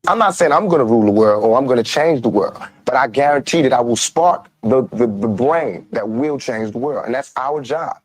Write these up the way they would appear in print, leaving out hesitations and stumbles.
I'm not saying I'm going to rule the world or I'm going to change the world, but I guarantee that I will spark the brain that will change the world, and that's our job.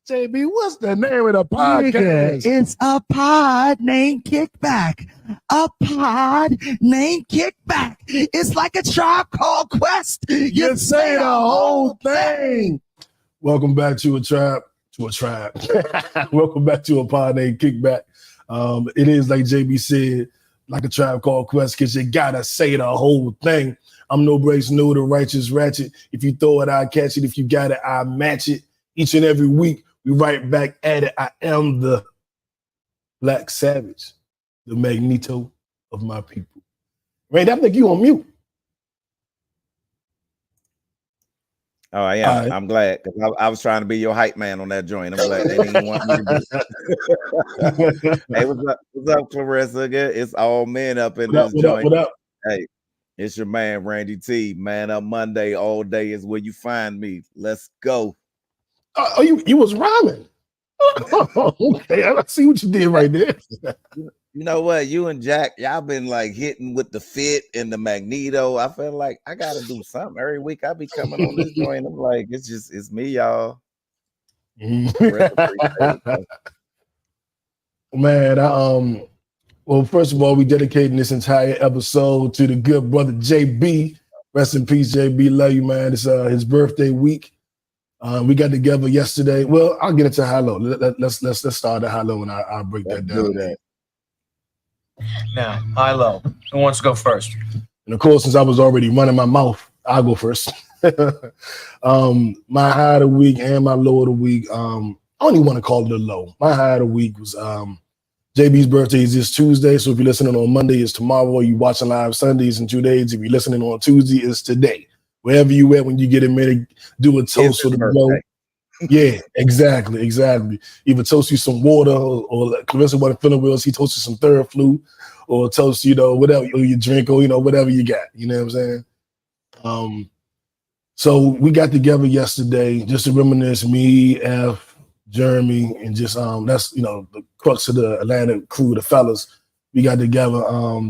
JB, what's the name of the podcast? It's a pod named Kickback. A pod named Kickback. It's like a Tribe Called Quest. You say the whole thing. Welcome back to a tribe. Welcome back to a pod named Kickback. It is like JB said, like a Tribe Called Quest, because you gotta say the whole thing. I'm No Brace, no the righteous ratchet. If you throw it, I catch it. If you got it, I match it. Each and every week, we right back at it. I am the Black Savage, the Magneto of my people. Ray, I think you on mute. Oh, I am. Right. I'm glad, because I was trying to be your hype man on that joint. I'm glad they didn't want me to do. Hey, what's up, Clarissa? It's all men up in this joint. What up? Hey, it's your man, Randy T. Man Up Monday all day is where you find me. Let's go. Oh, you was rhyming. Okay, I see what you did right there. You know what? You and Jack, y'all been like hitting with the fit and the Magneto. I feel like I gotta do something every week. I be coming on this joint. I'm like, it's me, y'all. Man, well, first of all, we dedicating this entire episode to the good brother JB. Rest in peace, JB. Love you, man. It's his birthday week. We got together yesterday. Well, I'll get into high-low. Let's start at high-low and I'll break that down. Now, high-low. Who wants to go first? And of course, since I was already running my mouth, I'll go first. My high of the week and my low of the week. I don't even want to call it a low. My high of the week was JB's birthday is this Tuesday. So if you're listening on Monday, it's tomorrow. You watching live Sundays in 2 days. If you're listening on Tuesday, it's today. Wherever you at when you get a minute, do a toast for the bro. Yeah, exactly. Either toast you some water or Clarissa wasn't feeling well, he toasted some third flu, or toast, whatever you drink, or whatever you got. You know what I'm saying? So we got together yesterday just to reminisce, me, F, Jeremy, and just that's the crux of the Atlanta crew, the fellas. We got together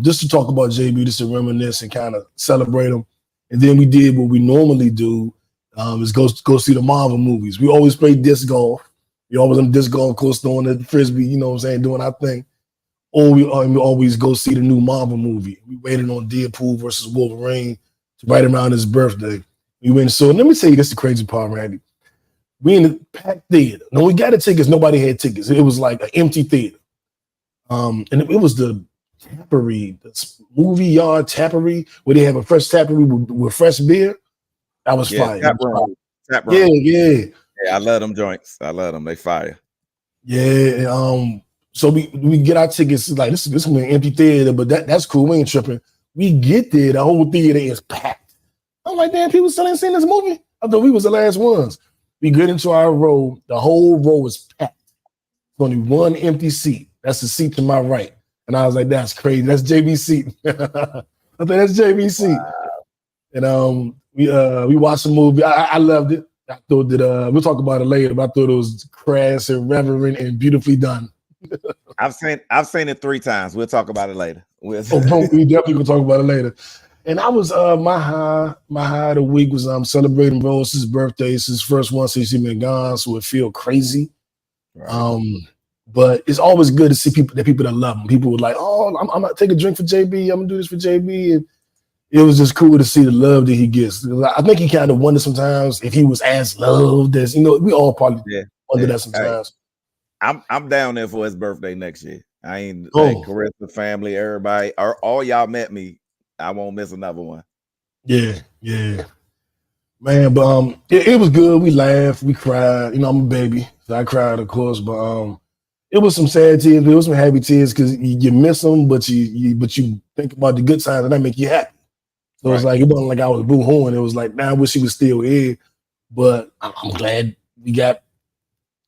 just to talk about JB, just to reminisce and kind of celebrate him. And then we did what we normally do, is go see the Marvel movies. We always play disc golf. We always on the disc golf course throwing the frisbee, doing our thing. Or we always go see the new Marvel movie. We waited on Deadpool versus Wolverine to right around his birthday. We went so let me tell you, this is the crazy part, Randy. We in the packed theater. Now we got the tickets, nobody had tickets. It was like an empty theater. And it was the Tappery, the movie yard Tappery, where they have a fresh Tappery with fresh beer. That was fire. Tap room. Yeah. I love them joints. I love them. They fire. Yeah. So we get our tickets. Like this is an empty theater, but that's cool. We ain't tripping. We get there, the whole theater is packed. I'm like, damn, people still ain't seen this movie. I thought we was the last ones. We get into our row. The whole row is packed. Only one empty seat. That's the seat to my right. And I was like, that's crazy. That's JB's seat. I thought that's JB's seat. Wow. And we watched the movie. I loved it. I thought that we'll talk about it later, but I thought it was crass and reverent and beautifully done. I've seen it 3 times. We'll talk about it later. We definitely will talk about it later. And I was my high of the week was celebrating Rose's birthday. It's his first one since he's been gone, so it feel crazy. Right. But it's always good to see people that love him. People were like, "Oh, I'm gonna take a drink for JB. I'm gonna do this for JB." And it was just cool to see the love that he gets. I think he kind of wondered sometimes if he was as loved as, we all probably wonder that sometimes. Hey, I'm down there for his birthday next year. I ain't Oh. like Carissa family, everybody, or all y'all met me. I won't miss another one. Yeah. Man, but it was good. We laughed, we cried. I'm a baby, so I cried, of course. But it was some sad tears, but it was some happy tears because you miss them, but you think about the good times and that make you happy. So it's like it wasn't like I was boo-hooing. It was like, man, I wish he was still here. But I'm glad we got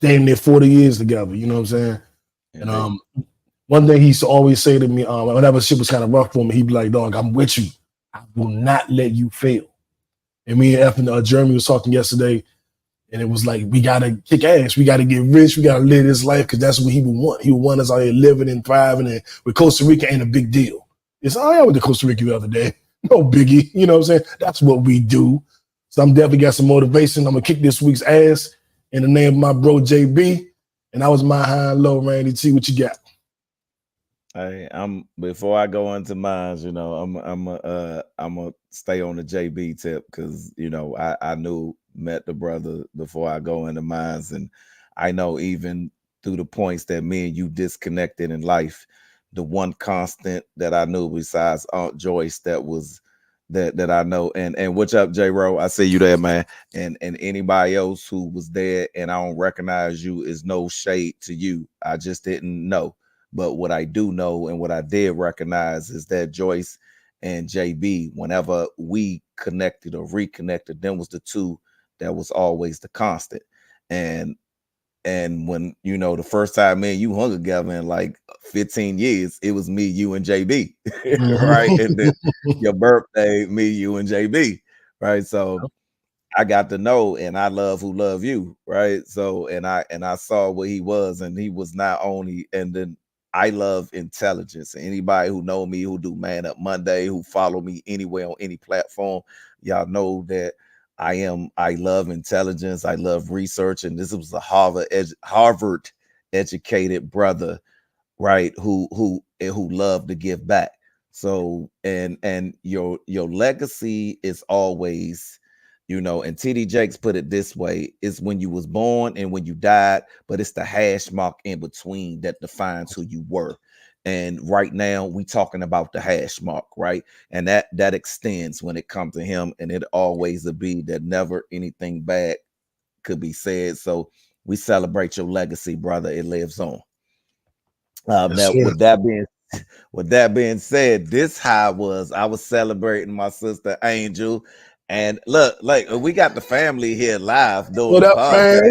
damn near 40 years together. You know what I'm saying? And one thing he used to always say to me, whenever shit was kind of rough for me, he'd be like, dog, I'm with you. I will not let you fail. And me and F and Jeremy was talking yesterday, and it was like, we got to kick ass. We got to get rich. We got to live this life because that's what he would want. He would want us out here living and thriving. And with Costa Rica ain't a big deal. It's, I went to Costa Rica the other day. No biggie. You know what I'm saying? That's what we do. So I'm definitely got some motivation. I'm going to kick this week's ass in the name of my bro, JB. And that was my high and low, Randy T. What you got? Hey, before I go into mine, I'm gonna stay on the JB tip because I met the brother before I go into mines, and I know even through the points that me and you disconnected in life, the one constant that I knew besides Aunt Joyce that I know, and what's up, J-Ro? I see you there, man, and anybody else who was there and I don't recognize you is no shade to you. I just didn't know. But what I do know and what I did recognize is that Joyce and JB, whenever we connected or reconnected, them was the two that was always the constant. And when, the first time me and you hung together in like 15 years, it was me, you, and JB, right? And then your birthday, me, you, and JB, right? So I got to know, and I love who love you, right? So, and I saw what he was, and he was not only, and then I love intelligence. Anybody who know me, who do Man Up Monday, who follow me anywhere on any platform, y'all know that I love intelligence. I love research. And this was a Harvard educated brother, right? Who loved to give back. So, and your legacy is always, and TD Jakes put it this way: it's when you was born and when you died, but it's the hash mark in between that defines who you were. And right now we talking about the hash mark, right? And that extends when it comes to him, and it always will be that never anything bad could be said. So we celebrate your legacy, brother. It lives on. Now, with that being said, this high I was celebrating my sister Angel. And look, like we got the family here live doing what the up, podcast.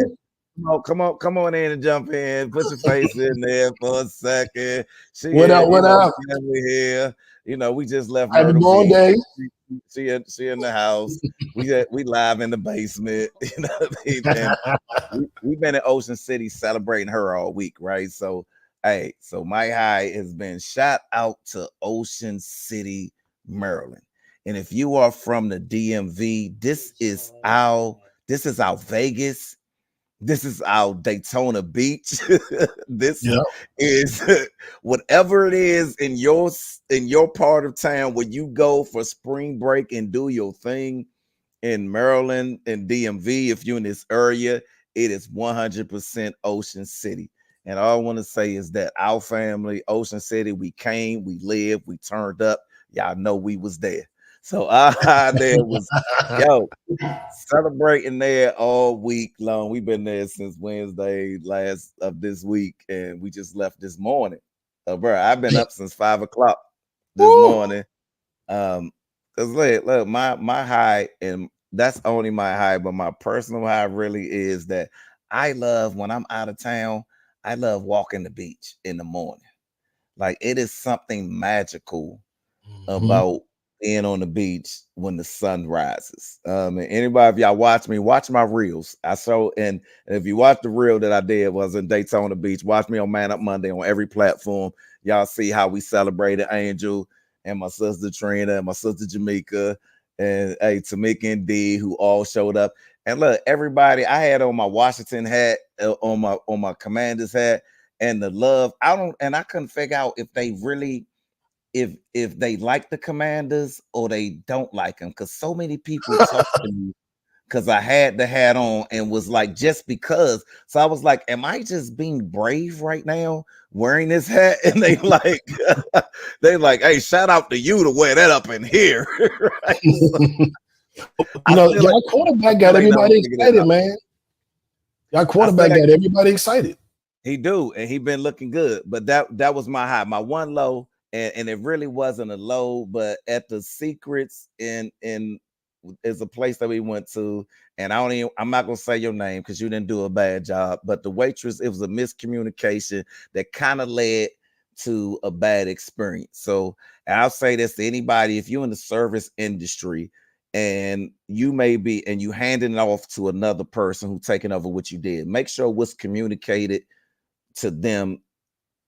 Man? Come on in and jump in. Put your face in there for a second. What up? Family here. We just left Happy Myrtle born Beach. day. She in the house. We live in the basement. You know what I mean? And we've been in Ocean City celebrating her all week, right? So hey, so my high has been shout out to Ocean City, Maryland. And if you are from the DMV, this is our Vegas. This is our Daytona Beach. This is whatever it is in your part of town where you go for spring break and do your thing in Maryland and DMV. If you're in this area, it is 100% Ocean City. And all I want to say is that our family, Ocean City, we came, we lived, we turned up. Y'all know we was there. So there was, celebrating there all week long. We've been there since Wednesday last of this week, and we just left this morning. Bro, I've been up since 5 o'clock this morning. Cause look, my high, and that's only my high, but my personal high really is that I love when I'm out of town. I love walking the beach in the morning. Like it is something magical about being on the beach when the sun rises. And anybody, if y'all watch my reels. And if you watch the reel that I did was in Daytona Beach, watch me on Man Up Monday on every platform. Y'all see how we celebrated Angel and my sister Trina and my sister Jamaica and Tamika and D, who all showed up. And look, everybody, I had on my Washington hat, on my Commanders hat, and the love. I couldn't figure out if they really if they like the Commanders or they don't like them, because so many people talk to me because I had the hat on and was like, just because. So I was like, am I just being brave right now wearing this hat? And they like, hey, shout out to you to wear that up in here. Right? Y'all quarterback got everybody excited, man. Y'all quarterback got everybody excited. He do, and he been looking good. But that was my high. My one low, and it really wasn't a low, but at the Secrets in is a place that we went to, and I'm not gonna say your name because you didn't do a bad job, but the waitress, it was a miscommunication that kind of led to a bad experience. So I'll say this to anybody: if you're in the service industry and you handing it off to another person who's taking over what you did, make sure what's communicated to them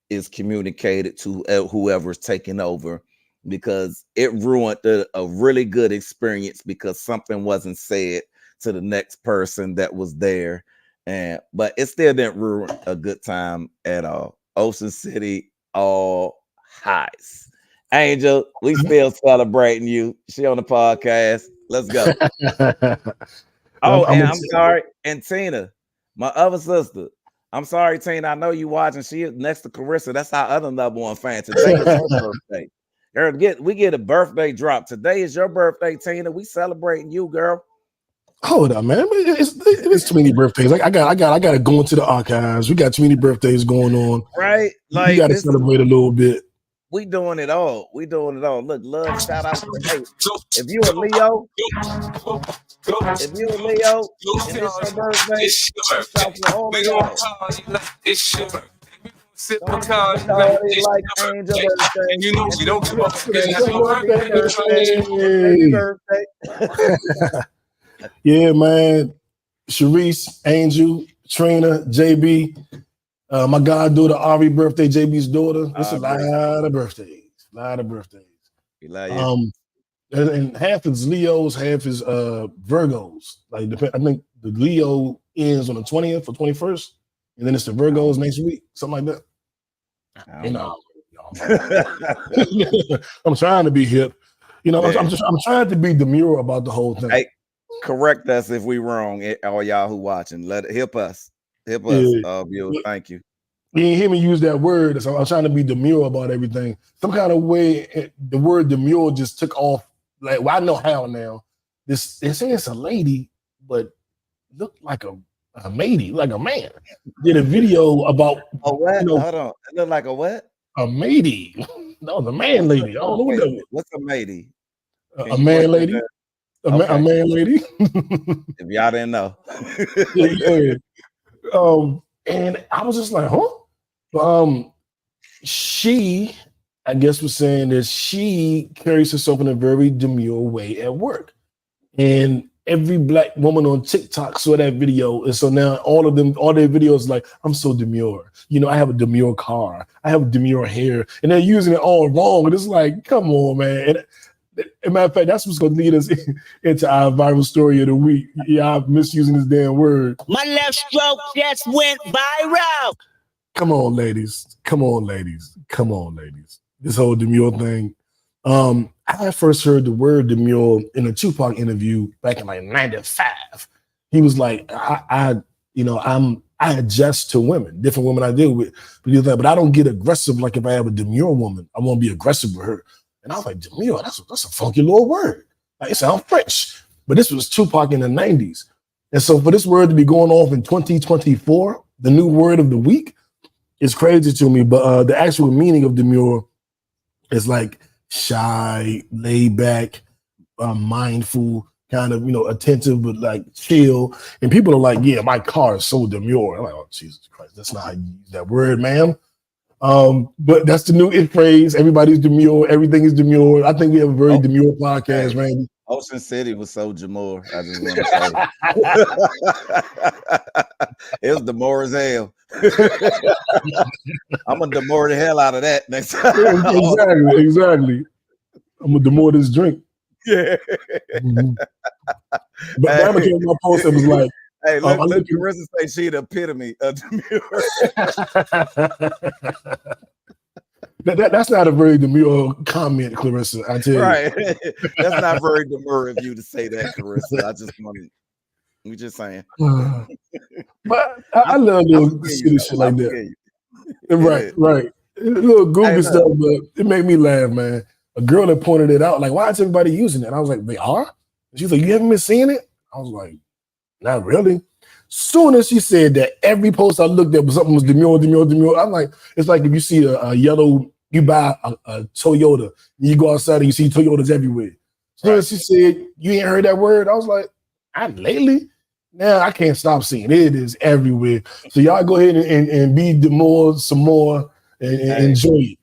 is communicated to whoever's taking over, because it ruined a really good experience because something wasn't said to the next person that was there. But it still didn't ruin a good time at all. Ocean City, all highs. Angel, we still celebrating you. She on the podcast. Let's go. I'm sorry. And Tina, my other sister. I'm sorry, Tina. I know you watching. She is next to Carissa. That's our other number one fan. Today is her birthday. We get a birthday drop. Today is your birthday, Tina. We celebrating you, girl. Hold up, man. It's too many birthdays. I got to go into the archives. We got too many birthdays going on. Right? Like, you got to celebrate a little bit. We doing it all. Look, love, shout out to hey, if you a Leo, and it's your birthday, shout for all of y'all. Like Angel birthday. And you know we don't give up. Yeah, man. Sharice, Angel, Trina, JB. My goddaughter Ari birthday, JB's daughter. It's a lot of birthdays. And half is Leos, half is Virgos. Like I think the Leo ends on the 20th or 21st, and then it's the Virgos next week, something like that. I'm trying to be hip. I'm trying to be demure about the whole thing. Hey, correct us if we wrong, all y'all who watching. Let it help us. Viewers. Thank you. You didn't hear me use that word, so I'm trying to be demure about everything. Some kind of way, the word demure just took off. Like, well, I know how now. They say it's a lady, but looked like a matey, like a man. Did a video about a what? Hold on, it looked like a what? A matey. No, the man lady. I don't know what that was. What's a matey? A man lady. A man lady. If y'all didn't know. Yeah. And I was just like, huh? She, I guess, was saying that she carries herself in a very demure way at work. And every black woman on TikTok saw that video. And so now all their videos like, I'm so demure. I have a demure car. I have demure hair. And they're using it all wrong. And it's like, come on, man. And matter of fact, that's what's going to lead us into our viral story of the week. Yeah, I'm misusing this damn word. My left stroke just went viral. Come on, ladies. This whole demure thing. I first heard the word demure in a Tupac interview back in like 95. He was like, I adjust to women, different women I deal with. But I don't get aggressive like if I have a demure woman. I won't be aggressive with her. And I was like, demure, that's a funky little word. Like, it sounds French. But this was Tupac in the 90s. And so for this word to be going off in 2024, the new word of the week, is crazy to me. But the actual meaning of demure is like shy, laid back, mindful, kind of, attentive, but like chill. And people are like, yeah, my car is so demure. I'm like, oh, Jesus Christ, that's not how you use that word, ma'am. But that's the new it phrase. Everybody's demure. Everything is demure. I think we have a very demure podcast, Randy. Ocean City was so demure. I just want to say it was demure as hell. I'm gonna demure the hell out of that next time. Exactly. I'm gonna demure this drink. Yeah. Mm-hmm. But I became my post that was like, hey, let Carissa say she the epitome of demure. That's not a very demure comment, Clarissa. I tell you. Right. That's not very demure of you to say that, Clarissa. I just want to. We just saying. But I love little silly shit like that. Right. Little goofy stuff, but it made me laugh, man. A girl that pointed it out, like, why is everybody using it? And I was like, they are? And she's like, you haven't been seeing it? I was like, not really. Soon as she said that, every post I looked at was something was demure. I'm like, it's like if you see a yellow, you buy a Toyota, and you go outside and you see Toyotas everywhere. Soon as she said, you ain't heard that word, I was like, not lately. Now I can't stop seeing it. It is everywhere. So y'all go ahead and be demure some more and enjoy it.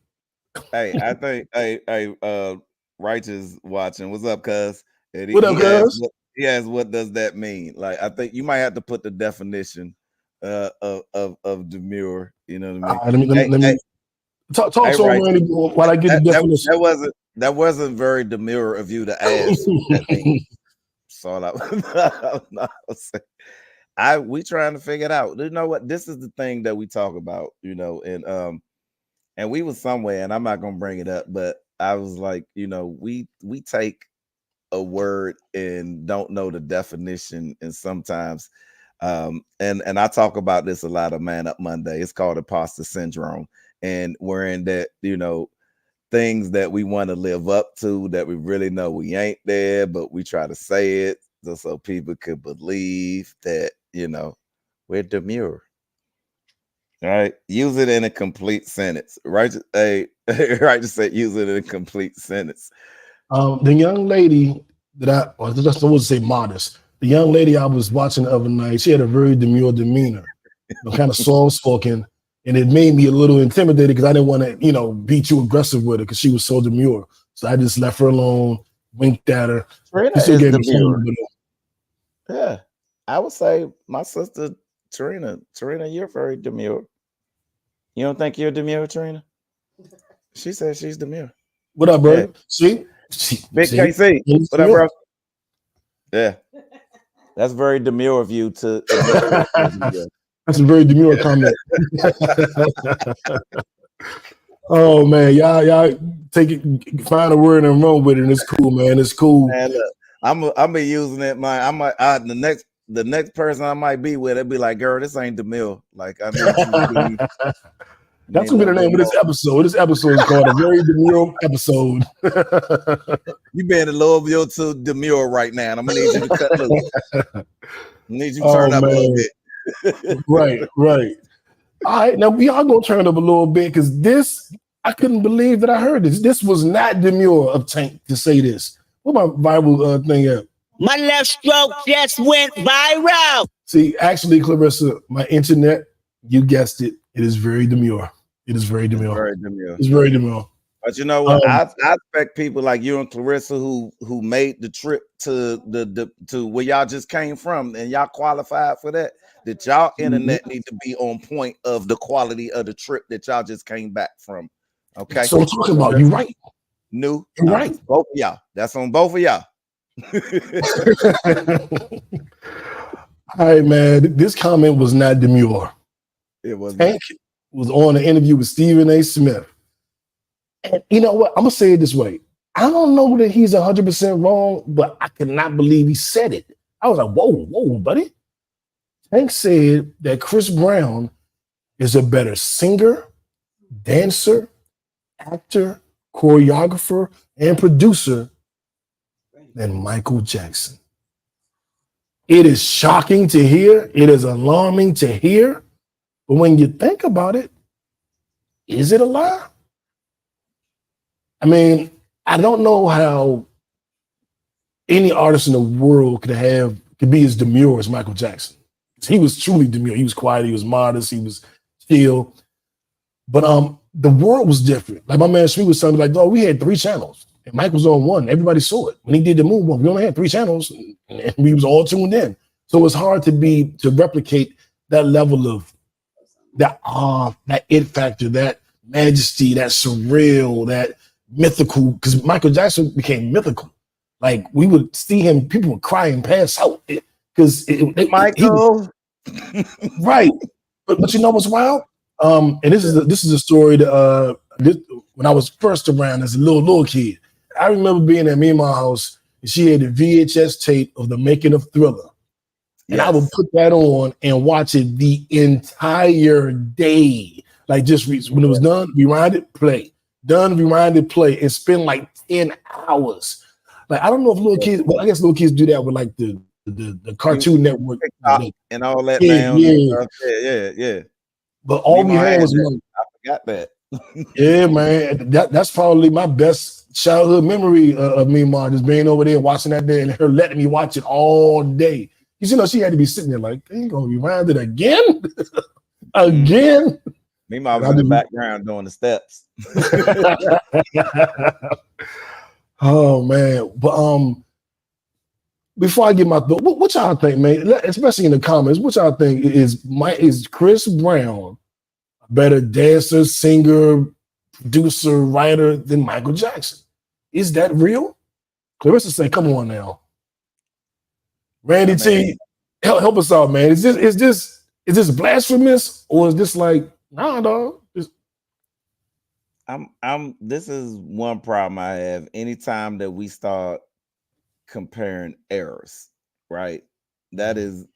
Hey, I think Righteous watching. What's up, cuz? What up, cuz? He asked, what does that mean? Like, I think you might have to put the definition of demure. You know what I mean? Let me talk to him while I get the definition. That wasn't very demure of you to ask. That's all I was saying. We trying to figure it out. You know what? This is the thing that we talk about. You know, and we was somewhere, and I'm not gonna bring it up, but I was like, you know, we take a word and don't know the definition, and sometimes and I talk about this a lot of Man Up Monday. It's called imposter syndrome, and we're in that, you know, things that we want to live up to that we really know we ain't there, but we try to say it so people could believe that, you know, we're demure. All right, use it in a complete sentence. Right, to say use it in a complete sentence. The young lady that I just want to say modest. The young lady I was watching the other night, she had a very demure demeanor, kind of soft spoken, and it made me a little intimidated because I didn't want to, you know, be too aggressive with her because she was so demure. So I just left her alone, winked at her. Yeah, I would say my sister Trina, you're very demure. You don't think you're demure, Trina? She says she's demure. What up, bro? Yeah. Big KC. What up, bro? Yeah. That's very demure of you to. That's a very demure comment. Oh man, y'all take it, find a word and run with it. And it's cool, man. It's cool. Man, look, I'm be using it, man. The next person I might be with, it'd be like, girl, this ain't demure. Like, I mean, that's gonna be the name of this episode. This episode is called a very demure episode. You being a little bit too demure right now, and I'm gonna need you to cut loose. I need you to turn up a little bit. Right. All right, now we are gonna turn up a little bit because this, I couldn't believe that I heard this. This was not demure of Tank to say this. What my Bible thing at? My left stroke just went viral. See, actually, Clarissa, my internet, you guessed it. It is very demure. It is very demure. It's very demure. But you know what? I expect people like you and Clarissa who made the trip to to where y'all just came from, and y'all qualified for that. That y'all internet need to be on point of the quality of the trip that y'all just came back from. Okay. So I'm talking about you, right? You're right. Both of y'all. That's on both of y'all. All right, man. This comment was not demure. It was. Tank was on an interview with Stephen A. Smith. And you know what? I'm gonna say it this way. I don't know that he's 100% wrong, but I cannot believe he said it. I was like, whoa, buddy. Tank said that Chris Brown is a better singer, dancer, actor, choreographer, and producer than Michael Jackson. It is shocking to hear. It is alarming to hear. But when you think about it, is it a lie? I mean, I don't know how any artist in the world could be as demure as Michael Jackson. He was truly demure. He was quiet. He was modest. He was chill. But the world was different. Like my man Sweet was telling me, like, we had 3 channels. And Mike was on 1. Everybody saw it. When he did the moonwalk, we only had 3 channels, and we was all tuned in. So it's hard to replicate that level of that awe, that it factor, that majesty, that surreal, that mythical. Because Michael Jackson became mythical. Like we would see him, people would cry and pass out because Michael, right. But you know what's wild? And this is a story that when I was first around as a little kid, I remember being at me and my house, and she had the VHS tape of the making of Thriller. And I would put that on and watch it the entire day. Like just when it was done, rewind it, play. Done, rewind it, play, and spend like 10 hours. Like I don't know if little kids, well, I guess little kids do that with like the Cartoon Network and all that. Yeah. But all we had was one. I forgot that. Yeah, man. That's probably my best childhood memory of me, Ma, just being over there watching that day and her letting me watch it all day. You know, she had to be sitting there like, ain't gonna rewind it again? Again? Meanwhile, I was in the background doing the steps. Oh man. But before I get my thought, what y'all think, man? Especially in the comments, what y'all think is Chris Brown a better dancer, singer, producer, writer than Michael Jackson? Is that real? Clarissa say, come on now. Randy T, help us out, man. Is this blasphemous or is this like, nah, dog? This is one problem I have. Anytime that we start comparing errors, right? That is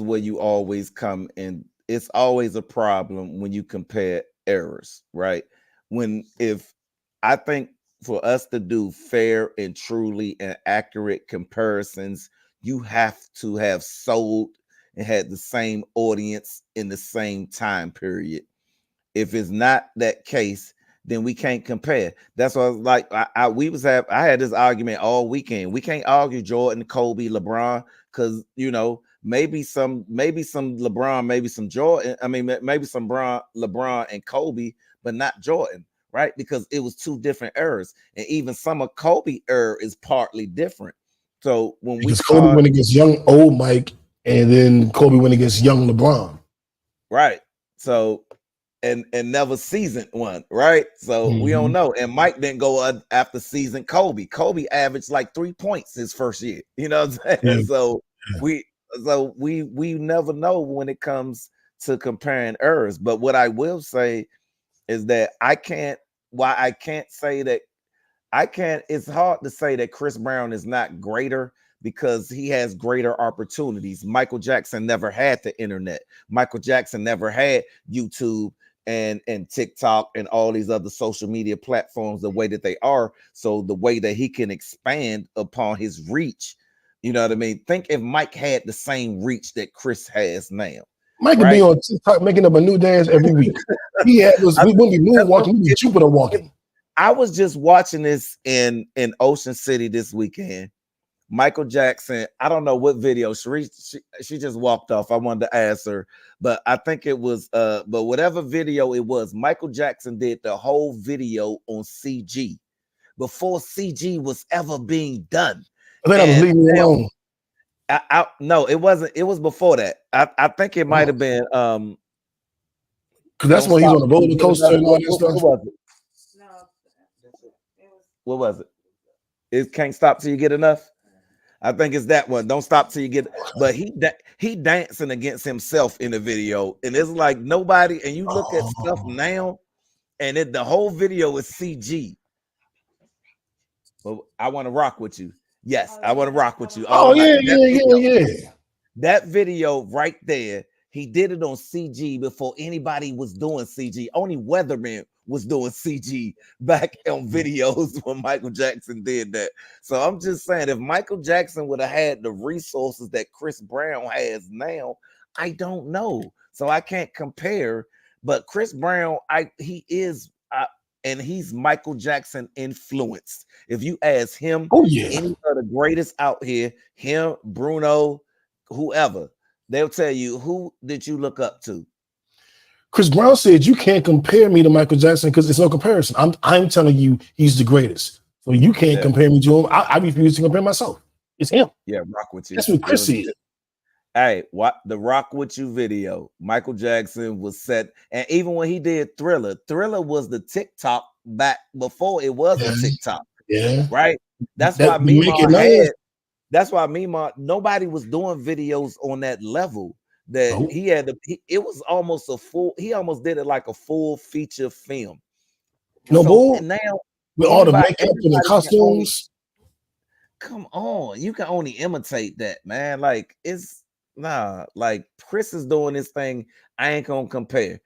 where you always come in. It's always a problem when you compare errors, right? If I think for us to do fair and truly and accurate comparisons, you have to have sold and had the same audience in the same time period. If it's not that case, then we can't compare. That's why I was like, I had this argument all weekend. We can't argue Jordan, Kobe, LeBron, because maybe some LeBron, maybe some Jordan. I mean, maybe some LeBron and Kobe, but not Jordan, right? Because it was two different eras, and even some of Kobe era is partly different. So Kobe went against young old Mike, and then Kobe went against young LeBron, right? So. And never seasoned one, right? So we don't know. And Mike didn't go after season Kobe. Kobe averaged like 3 points his first year. You know what I'm saying? So we never know when it comes to comparing errors. But what I will say is that it's hard to say that Chris Brown is not greater because he has greater opportunities. Michael Jackson never had the internet. Michael Jackson never had YouTube and TikTok and all these other social media platforms the way that they are. So the way that he can expand upon his reach, you know what I mean? Think if Mike had the same reach that Chris has now. Mike could be on TikTok making up a new dance every week. We wouldn't be moonwalking, we'd be Jupiter walking. I was just watching this in Ocean City this weekend. Michael Jackson, I don't know what video. She just walked off. I wanted to ask her, but I think it was but whatever video it was, Michael Jackson did the whole video on CG before CG was ever being done. I think I was leaving it alone. No, it wasn't. It was before that. I think it might have been because that's when he's on the roller coaster and all that stuff. What was it? It Can't Stop Till You Get Enough. I think it's that one. Don't stop till you get. But he dancing against himself in the video, and it's like nobody. And you look at stuff now, and the whole video is CG. But I want to rock with you. Yes, I want to rock with you. Yeah. That video right there, he did it on CG before anybody was doing CG. Only Weatherman was doing CG back on videos when Michael Jackson did that. So I'm just saying, if Michael Jackson would have had the resources that Chris Brown has now, I don't know. So I can't compare. But Chris Brown, he is, and he's Michael Jackson influenced. If you ask him, any of the greatest out here, him, Bruno, whoever, they'll tell you, who did you look up to? Chris Brown said, you can't compare me to Michael Jackson because there's no comparison. I'm telling you he's the greatest. So you can't compare me to him. I refuse to compare myself. It's him. Yeah, rock with you. That's what Chris said. Hey, what the Rock With You video, Michael Jackson was set. And even when he did Thriller was the TikTok back before it was a TikTok. Yeah. Right? That's why Mima, nobody was doing videos on that level. That he had it was almost he almost did it like a full feature film. No bull? And now with all the everybody- makeup and the costumes. Come on, you can only imitate that, man. Like it's like Chris is doing this thing. I ain't gonna compare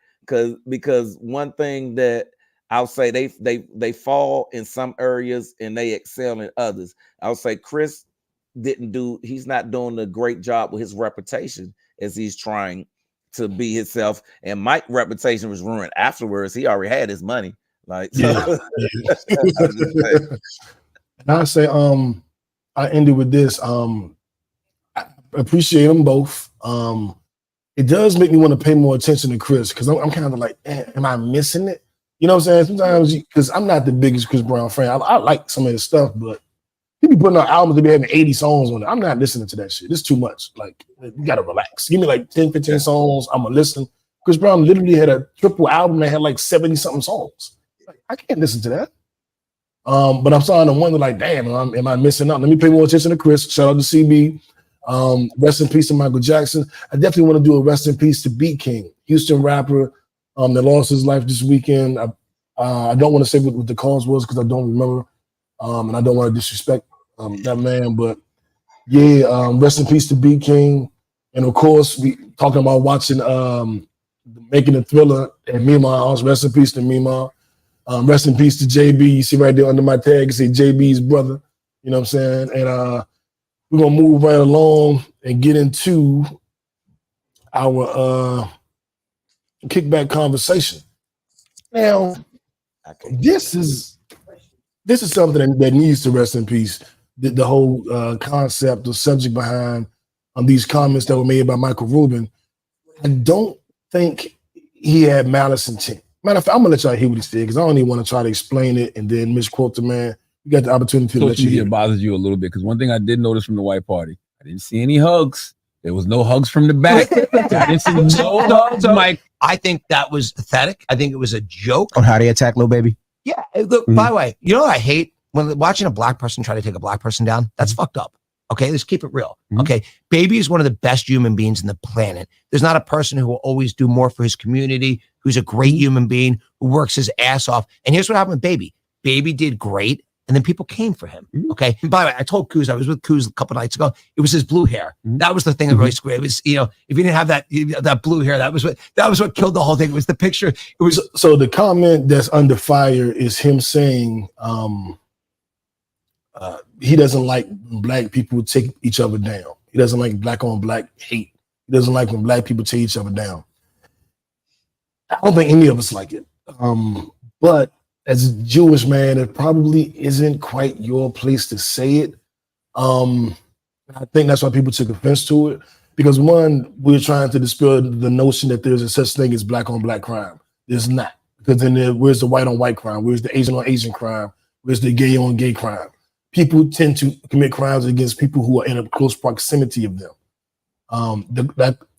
because one thing that I'll say they fall in some areas and they excel in others. I'll say Chris he's not doing a great job with his reputation as he's trying to be himself. And Mike's reputation was ruined afterwards. He already had his money. Like so. And I say I ended with this. I appreciate them both. It does make me want to pay more attention to Chris because I'm kind of like, am I missing it? You know what I'm saying? Sometimes because I'm not the biggest Chris Brown fan. I like some of his stuff, but he be putting out albums to be having 80 songs on it. I'm not listening to that shit. It's too much. Like, you gotta relax. Give me like 10, 15 songs. I'm gonna listen. Chris Brown literally had a triple album that had like 70 something songs. Like, I can't listen to that. But I'm starting to wonder, like, damn, am I missing out? Let me pay more attention to Chris. Shout out to CB. Rest in peace to Michael Jackson. I definitely want to do a rest in peace to Beat King, Houston rapper that lost his life this weekend. I don't want to say what the cause was because I don't remember, and I don't want to disrespect that man. But yeah, rest in peace to Beat King. And of course, we talking about watching Making a Thriller at Mima House. Rest in peace to Mima. Rest in peace to JB. You see right there under my tag, you say JB's brother. You know what I'm saying? And we're gonna move right along and get into our kickback conversation. Now, this is something that needs to rest in peace. The whole concept, the subject behind these comments that were made by Michael Rubin. I don't think he had malice intent. Matter of fact, I'm gonna let y'all hear what he said because I don't even want to try to explain it and then misquote the man. You got the opportunity to let you hear. It bothers you a little bit because one thing I did notice from the white party, I didn't see any hugs. There was no hugs from the back. I didn't see no hugs, Mike. I think that was pathetic. I think it was a joke. On how they attack Lil Baby? Yeah. Look, by the way, you know what I hate? When watching a black person try to take a black person down, that's fucked up. Okay, let's keep it real. Okay, Baby is one of the best human beings in the planet. There's not a person who will always do more for his community, who's a great human being, who works his ass off. And here's what happened with Baby. Baby did great, and then people came for him. Okay, and by the way, I told Kuz, I was with Kuz a couple nights ago, it was his blue hair. That was the thing that really screwed. It was, you know, if you didn't have that blue hair, that was what killed the whole thing. It was the picture. It was so the comment that's under fire is him saying he doesn't like when black people take each other down. He doesn't like black on black hate. He doesn't like when black people take each other down. I don't think any of us like it. But as a Jewish man, it probably isn't quite your place to say it. I think that's why people took offense to it. Because one, we're trying to dispel the notion that there's a such thing as black on black crime. There's not. Because then where's the white on white crime? Where's the Asian on Asian crime? Where's the gay on gay crime? People tend to commit crimes against people who are in a close proximity of them.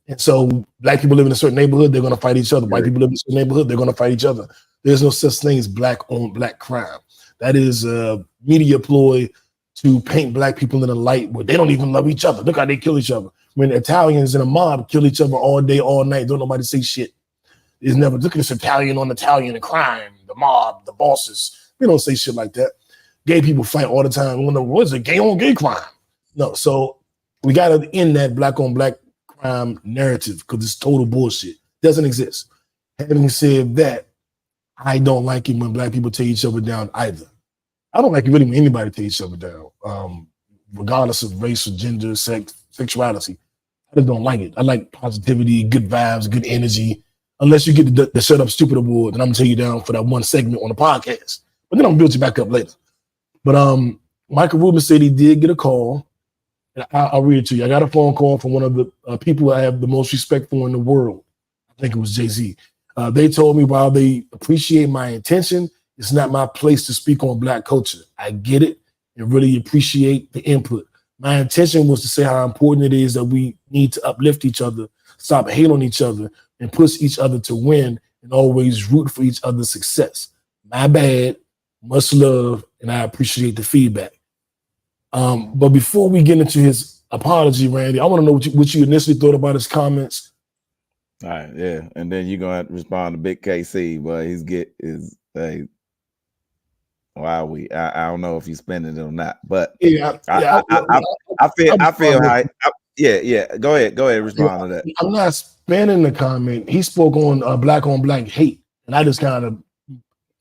And so black people live in a certain neighborhood, they're going to fight each other. White people live in a certain neighborhood, they're going to fight each other. There's no such thing as black on black crime. That is a media ploy to paint black people in a light where they don't even love each other. Look how they kill each other. When Italians in a mob kill each other all day, all night, don't nobody say shit. It's never, look at this Italian on Italian and crime, the mob, the bosses. We don't say shit like that. Gay people fight all the time. What is it? Gay on gay crime? No, so we got to end that black on black crime narrative because it's total bullshit. Doesn't exist. Having said that, I don't like it when black people take each other down either. I don't like it really when anybody takes each other down, regardless of race or gender, sex, sexuality. I just don't like it. I like positivity, good vibes, good energy. Unless you get the Shut Up Stupid Award, then I'm gonna take you down for that one segment on the podcast. But then I'm gonna build you back up later. But Michael Rubin said he did get a call. And I'll read it to you. I got a phone call from one of the people I have the most respect for in the world. I think it was Jay-Z. They told me while they appreciate my intention, it's not my place to speak on black culture. I get it and really appreciate the input. My intention was to say how important it is that we need to uplift each other, stop hating on each other, and push each other to win and always root for each other's success. My bad, much love, and I appreciate the feedback. But before we get into his apology, Randy, I want to know what you initially thought about his comments. All right, yeah, and then you're gonna have to respond to Big KC, but hey, Wow, I don't know if he's spending it or not, but Yeah, I feel how. Yeah. Go ahead, respond to that. I'm not spinning the comment. He spoke on black hate, and I just kind of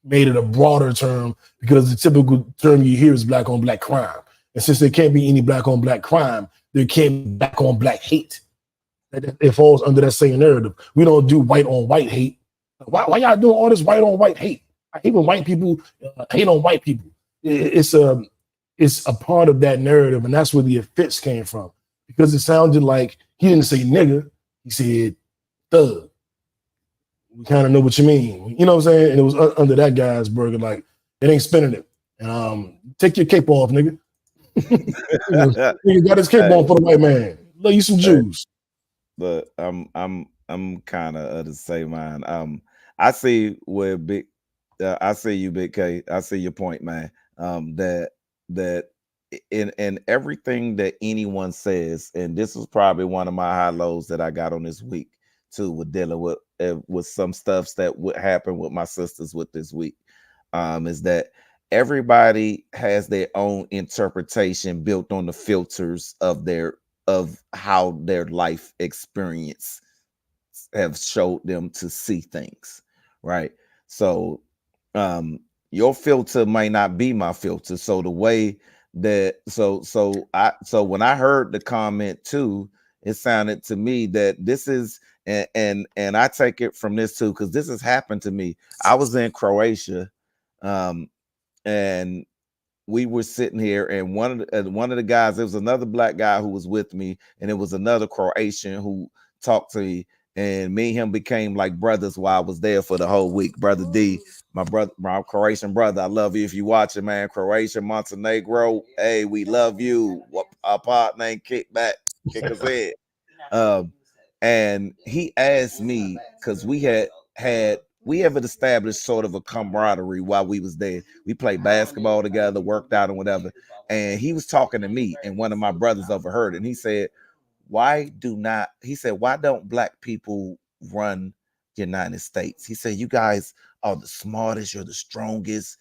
made it a broader term because the typical term you hear is black on black crime. And since there can't be any black on black crime, there can't be black on black hate. It falls under that same narrative. We don't do white on white hate. Why y'all doing all this white on white hate? I hate when white people hate on white people. It's a part of that narrative, and that's where the offense came from. Because it sounded like he didn't say nigga, he said thug. We kind of know what you mean. You know what I'm saying? And it was under that guy's burger, like, it ain't spinning it. Take your cape off, nigga. Nigga got his cape on for the white man. Love you some Jews. But I'm kind of the same mind. I see where I see you, Big K. I see your point, man. That in everything that anyone says, and this was probably one of my high lows that I got on this week too, with dealing with some stuff that would happen with my sisters with this week, is that everybody has their own interpretation built on the filters of how their life experience have showed them to see things, right? So your filter might not be my filter. So the way that so when I heard the comment too, it sounded to me that this is and I take it from this too, because this has happened to me. I was in Croatia, and we were sitting here, and one of the guys, there was another black guy who was with me, and it was another Croatian who talked to me, and me and him became like brothers while I was there for the whole week. Brother D, my Croatian brother, I love you if you watching, man. Croatia, Montenegro, hey, we love you. Our partner ain't KICKBACK, kick his head. And he asked me, because we have established sort of a camaraderie while we was there. We played basketball together, worked out and whatever. And he was talking to me, and one of my brothers overheard, and he said, why don't black people run the United States? He said, you guys are the smartest, you're the strongest,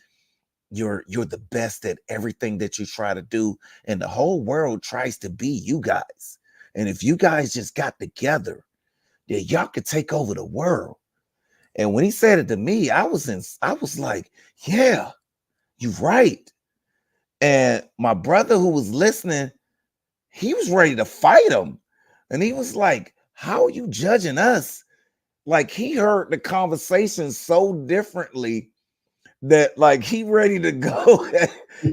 you're the best at everything that you try to do, and the whole world tries to be you guys. And if you guys just got together, then y'all could take over the world. And when he said it to me, I was like, yeah, you're right. And my brother who was listening, he was ready to fight him. And he was like, how are you judging us? Like, he heard the conversation so differently that like he ready to go.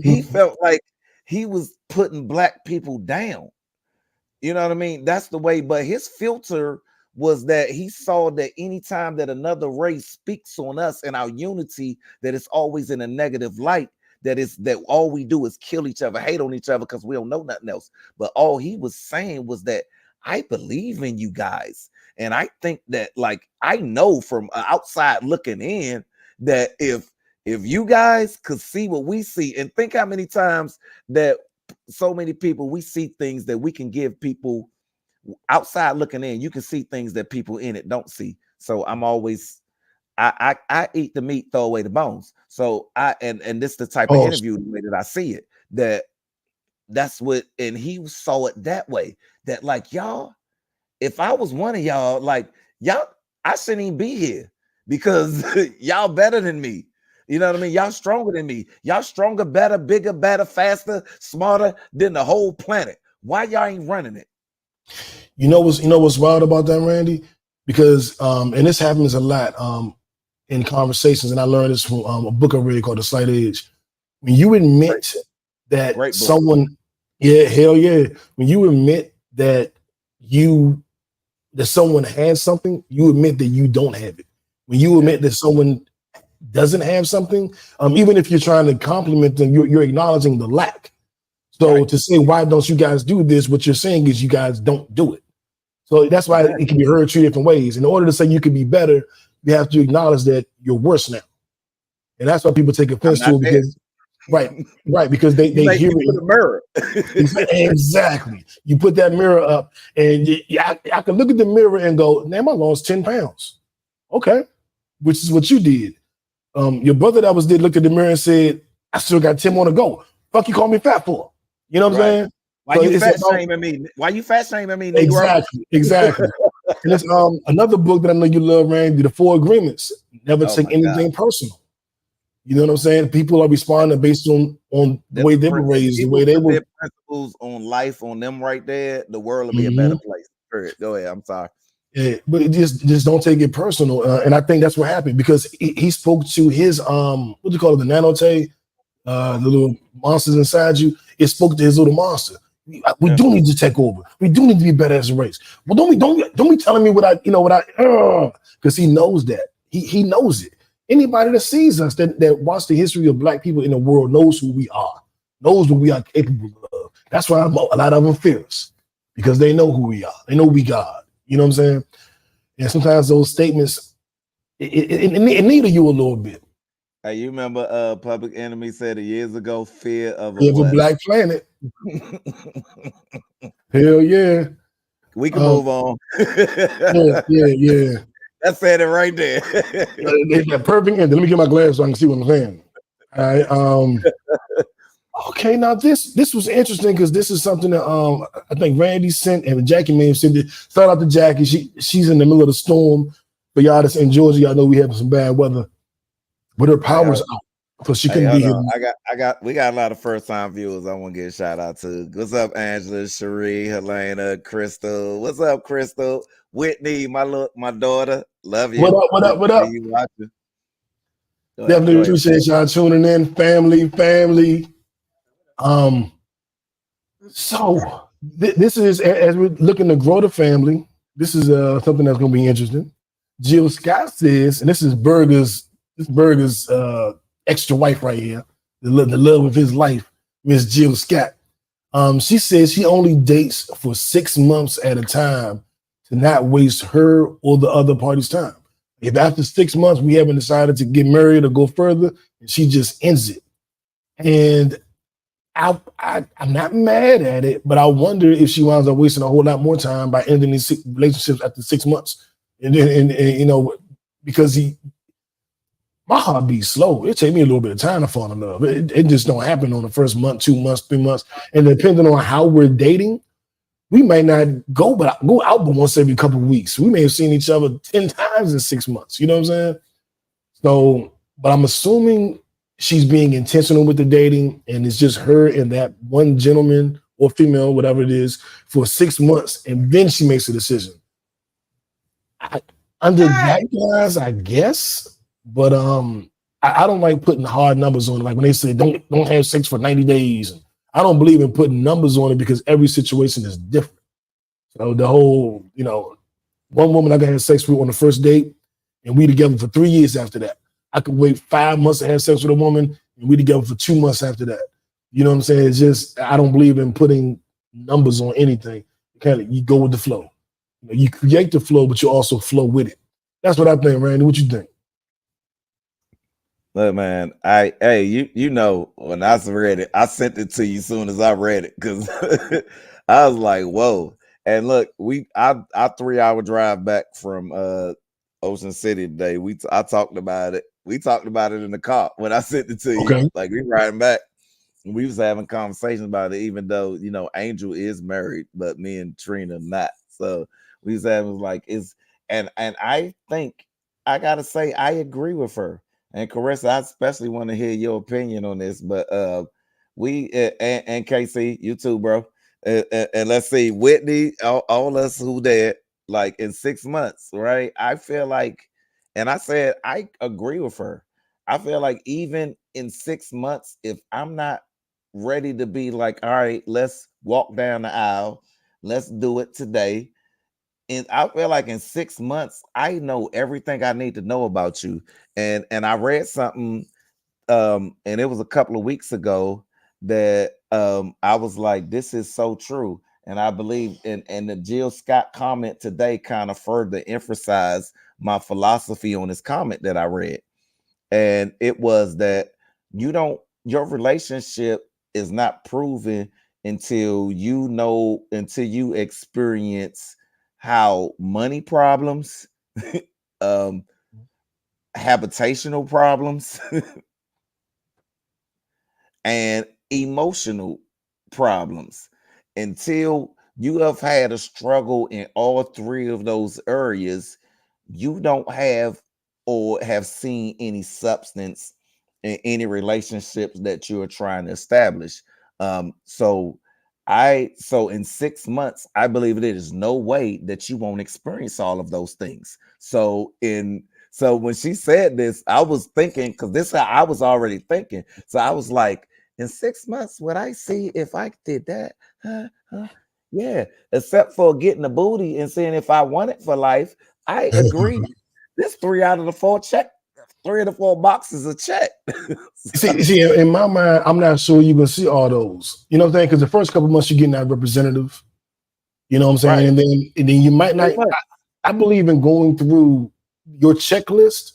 He felt like he was putting black people down. You know what I mean? That's the way. But his filter was that he saw that anytime that another race speaks on us and our unity, that it's always in a negative light, that all we do is kill each other, hate on each other because we don't know nothing else. But all he was saying was that I believe in you guys. And I think that, like, I know from outside looking in that if you guys could see what we see, and think how many times that so many people, we see things that we can give people outside looking in, you can see things that people in it don't see. So I'm always, I eat the meat, throw away the bones. So and this is the type of interview the way that I see it, that's what, and he saw it that way, that like, y'all, if I was one of y'all, like, y'all, I shouldn't even be here because y'all better than me. You know what I mean? Y'all stronger than me. Y'all stronger, better, bigger, better, faster, smarter than the whole planet. Why y'all ain't running it? You know what's wild about that, Randy? Because and this happens a lot in conversations, and I learned this from a book I read called The Slight Edge. When you admit that someone, hell yeah, when you admit that someone has something, you admit that you don't have it. When you admit that someone doesn't have something, even if you're trying to compliment them, you're acknowledging the lack. So to say, why don't you guys do this? What you're saying is you guys don't do it. So that's why it can be heard two different ways. In order to say you could be better, you have to acknowledge that you're worse now. And that's why people take offense to it, because right, because they hear it in the mirror. Exactly. You put that mirror up, and I can look at the mirror and go, damn, I lost 10 pounds. Okay, which is what you did. Your brother that was there looked at the mirror and said, I still got 10 more to go. Fuck you call me fat for? You know what I'm saying? Why So you it's fat about- shaming me? Why you fat shaming me, Negro? Exactly. And it's another book that I know you love, Randy, The 4 Agreements. Never Oh take my anything personal. You know what I'm saying? People are responding based on the way they were raised, the way they were. Their principles on life on them right there, the world will be a Mm-hmm. better place. Period. Go ahead. I'm sorry. Yeah, but it just don't take it personal, and I think that's what happened because he spoke to his what do you call it, the nanote, the little monsters inside you. It spoke to his little monster. We do need to take over. We do need to be better as a race. Well, don't be telling me what I because he knows that he knows it. Anybody that sees us that watch the history of Black people in the world knows who we are, knows what we are capable of. That's why a lot of them fear us because they know who we are. They know we God. You know what I'm saying? And sometimes those statements, it needed you a little bit. Hey, you remember Public Enemy said it years ago, fear of We have a black planet. Hell yeah. We can move on. Yeah. I said it right there. That perfect ending. Let me get my glasses so I can see what I'm saying. All right. Okay, now this was interesting because this is something that I think Randy sent and Jackie may have sent it. Shout out to Jackie. She's in the middle of the storm. For y'all that's in Georgia, y'all know we have some bad weather. But her power's out. So she couldn't be here. We got a lot of first time viewers I want to give a shout out to. What's up, Angela, Cherie, Helena, Crystal? What's up, Crystal? Whitney, my daughter. Love you. What up? You watching? Definitely appreciate y'all tuning in. Family. So this is as we're looking to grow the family. This is something that's going to be interesting. Jill Scott says, and this is Burger's extra wife right here, the love of his life, Miss Jill Scott. She says she only dates for 6 months at a time to not waste her or the other party's time. If after 6 months we haven't decided to get married or go further, she just ends it. And I'm not mad at it, but I wonder if she winds up wasting a whole lot more time by ending these relationships after 6 months. And because my heart beats slow. It take me a little bit of time to fall in love. It just don't happen on the first month, 2 months, 3 months. And depending on how we're dating, we might not go out but once every couple of weeks. We may have seen each other 10 times in 6 months. You know what I'm saying? So, but I'm assuming she's being intentional with the dating, and it's just her and that one gentleman or female, whatever it is, for 6 months, and then she makes a decision. Under that guise, I guess, but I don't like putting hard numbers on it. Like when they say don't have sex for 90 days. I don't believe in putting numbers on it because every situation is different. So the whole, one woman I got to have sex with on the first date, and we together for 3 years after that. I could wait 5 months to have sex with a woman, and we together for 2 months after that. You know what I'm saying? It's just I don't believe in putting numbers on anything. You go with the flow. You create the flow, but you also flow with it. That's what I think, Randy. What you think? Look, man, when I read it, I sent it to you as soon as I read it because I was like, whoa. And look, our 3-hour drive back from Ocean City today, I talked about it. We talked about it in the car when I sent it to you. Okay. Like we riding back. We was having conversations about it, even though Angel is married, but me and Trina not. So we was having and I think I gotta say I agree with her. And Caressa, I especially want to hear your opinion on this. But we and KC, you too, bro. And let's see, Whitney, all us who there, like in 6 months, right? I feel like, and I said I agree with her. I feel like even in 6 months, if I'm not ready to be like, all right, let's walk down the aisle, let's do it today. And I feel like in 6 months, I know everything I need to know about you. And I read something, and it was a couple of weeks ago that I was like, this is so true. And I believe, and the Jill Scott comment today kind of further emphasized my philosophy on this comment that I read. And it was that your relationship is not proven until you experience how money problems, habitational problems, and emotional problems. Until you have had a struggle in all three of those areas, you don't have or have seen any substance in any relationships that you're trying to establish. So in 6 months, I believe there is no way that you won't experience all of those things. So when she said this, I was thinking, because this is how I was already thinking. So I was like, in 6 months, would I see if I did that? Yeah, except for getting the booty and seeing if I want it for life. I agree. This 3 out of the 4 check. 3 of the 4 boxes a check. see, in my mind, I'm not sure you're gonna see all those. You know what I'm saying? Because the first couple months you're getting that representative. You know what I'm saying? Right. And then you might not. I believe in going through your checklist.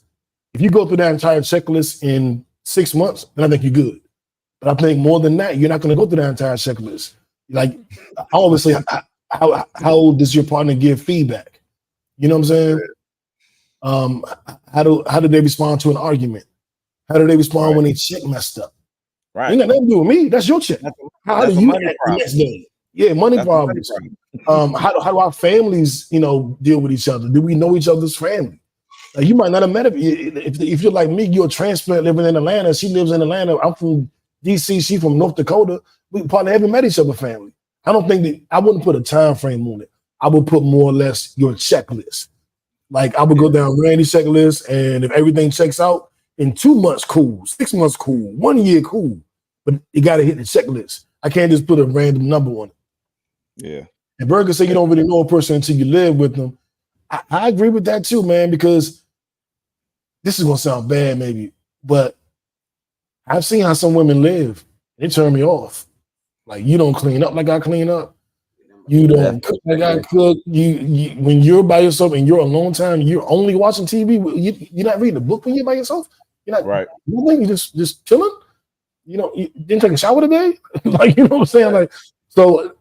If you go through that entire checklist in 6 months, then I think you're good. But I think more than that, you're not going to go through that entire checklist. Like I always say, how does your partner give feedback? You know what I'm saying? How do they respond to an argument? How do they respond when they check messed up? Right. Ain't got nothing to do with me. That's your check. How do you act the next day? Yeah, money problems. How do our families, deal with each other? Do we know each other's family? You might not have met if you're like me, you're a transplant living in Atlanta. She lives in Atlanta. I'm from DC. She from North Dakota. We probably haven't met each other family. I don't think that I wouldn't put a time frame on it. I would put more or less your checklist. Like I would go down Randy's checklist, and if everything checks out in 2 months, cool. 6 months, cool. 1 year, cool. But you got to hit the checklist. I can't just put a random number on it. Yeah. And Berger said you don't really know a person until you live with them. I agree with that too, man, because this is going to sound bad maybe, but I've seen how some women live. They turn me off. Like, you don't clean up like I clean up. You don't cook like I cook. You when you're by yourself and you're alone time, you're only watching TV. You're not reading a book when you're by yourself. You're not right. You just chilling. You didn't take a shower today. Like, you know what I'm saying? Like, so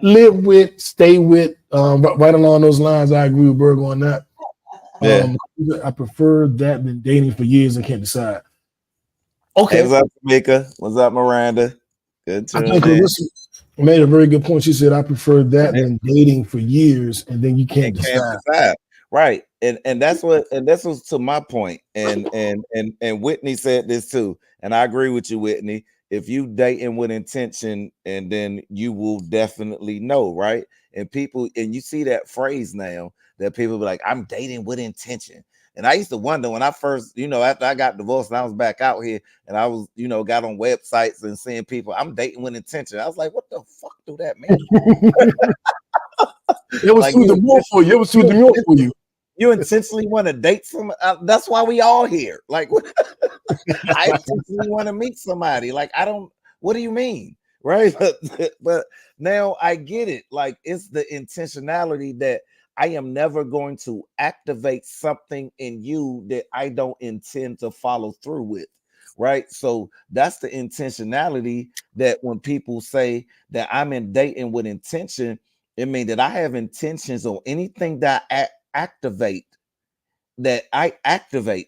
live with, stay with. Right along those lines, I agree with Berg on that. Yeah. I prefer that than dating for years and can't decide. Okay. What's up, Tamika? What's up, Miranda? Good to I think Clarissa made a very good point. She said, I prefer that than dating for years and then you can't decide. Right. And that's what was to my point. And Whitney said this too. And I agree with you, Whitney. If you dating with intention, and then you will definitely know, right? And you see that phrase now that people be like, I'm dating with intention. And I used to wonder when I first, after I got divorced and I was back out here and I was, got on websites and seeing people, I'm dating with intention. I was like, what the fuck do that mean? It was too demure for you. It was too demure for you. You intentionally want to date someone. That's why we all here. Like, I intentionally want to meet somebody. Like, what do you mean? Right. But now I get it. Like, it's the intentionality that I am never going to activate something in you that I don't intend to follow through with. Right. So that's the intentionality that when people say that I'm in dating with intention, it means that I have intentions on anything that I activate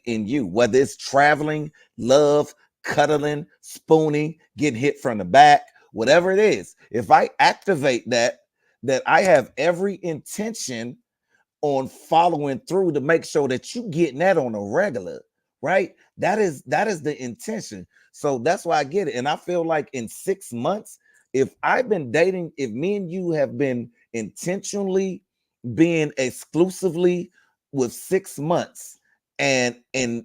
in you, whether it's traveling, love, cuddling, spooning, getting hit from the back, whatever it is. If I activate that I have every intention on following through to make sure that you getting that on a regular, right? That is the intention. So that's why I get it. And I feel like in 6 months, if I've been dating, if me and you have been intentionally being exclusively with 6 months and in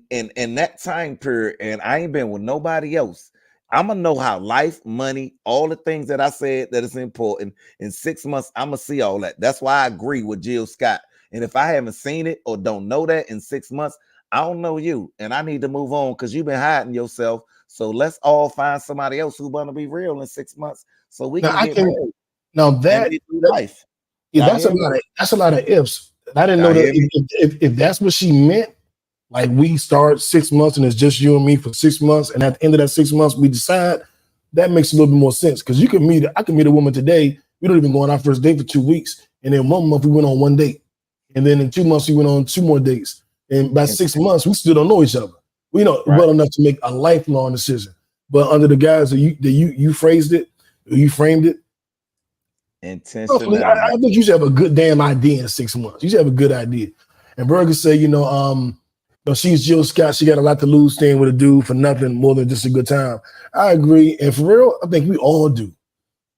that time period, and I ain't been with nobody else, I'm gonna know how life, money, all the things that I said that is important. In 6 months, I'm gonna see all that. That's why I agree with Jill Scott. And if I haven't seen it or don't know that in 6 months, I don't know you, and I need to move on because you've been hiding yourself. So let's all find somebody else who's gonna be real in 6 months, so we can get married. Now that life. Yeah, that's a lot of ifs. I didn't know that if that's what she meant. Like, we start 6 months and it's just you and me for 6 months, and at the end of that 6 months we decide. That makes a little bit more sense, because I can meet a woman today. We don't even go on our first date for 2 weeks, and then 1 month we went on 1 date, and then in 2 months we went on 2 more dates, and by 6 months we still don't know each other. We know well enough to make a lifelong decision. but under the guise that you phrased it, you framed it. Intentionality. I think you should have a good damn idea in 6 months. You should have a good idea. And Berger said, she's Jill Scott. She got a lot to lose staying with a dude for nothing more than just a good time. I agree. And for real, I think we all do.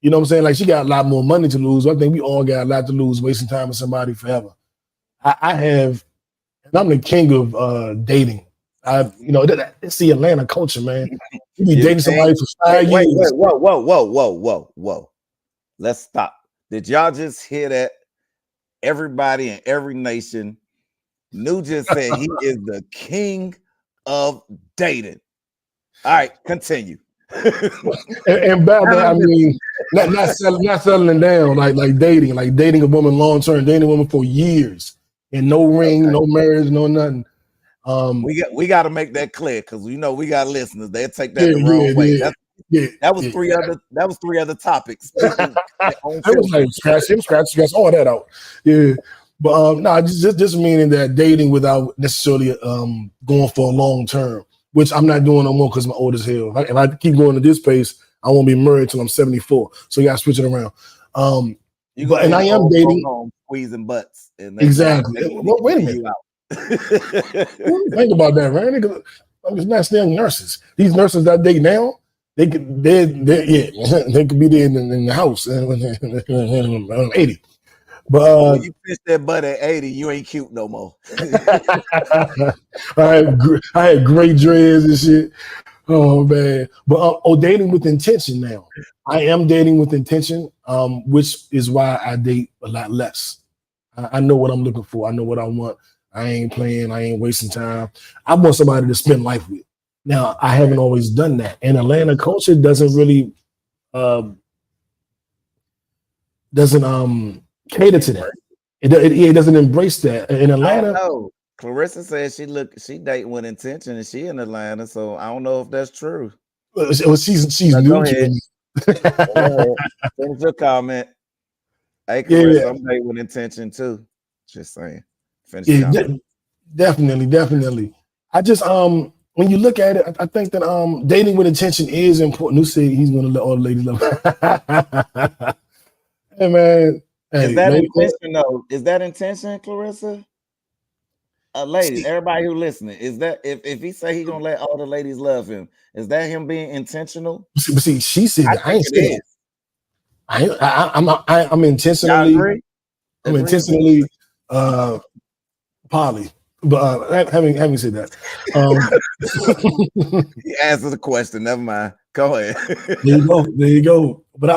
You know what I'm saying? Like, she got a lot more money to lose. I think we all got a lot to lose wasting time with somebody forever. I have, and I'm the king of dating. It's the Atlanta culture, man. You be dating somebody for 5 years. Wait, whoa. Let's stop. Did y'all just hear that? Everybody in every nation, New just said he is the king of dating. All right, continue. and by that, I mean not settling down, like dating a woman long term, dating a woman for years, and no ring, no marriage, no nothing. We got to make that clear because we got listeners. They'll take that the wrong way. That was three other topics. It was like scratch all that out. Yeah. But just meaning that dating without necessarily going for a long term, which I'm not doing no more because I'm old as hell. If I keep going at this pace, I won't be married till I'm 74. So you got to switch it around. And I am dating, home, squeezing butts. Exactly. Well, wait a minute. Think about that, right? It's not still nurses. These nurses that I date now, they could be there in the house when 80. But when you fish that butt at 80, you ain't cute no more. I had great dreads and shit. Oh man. But dating with intention now. I am dating with intention, which is why I date a lot less. I know what I'm looking for. I know what I want. I ain't playing. I ain't wasting time. I want somebody to spend life with. Now, I haven't always done that. And Atlanta culture doesn't really cater to that. It doesn't embrace that. In Atlanta, no. Clarissa says she dating with intention and she in Atlanta, so I don't know if that's true. Well, she's new to me. Finish your comment. Hey, Clarissa, I'm dating with intention too. Just saying. Finish your comment. Definitely. I just when you look at it, I think that dating with intention is important. Who said he's gonna let all the ladies love? Hey man. Is that intention though? Is that intention, Clarissa? Ladies, everybody who listening, is that if he say he gonna let all the ladies love him, is that him being intentional? But see, she said I ain't saying I'm intentionally. I'm intentionally poly. But having said that, he answered the question. Never mind. Go ahead. There you go. But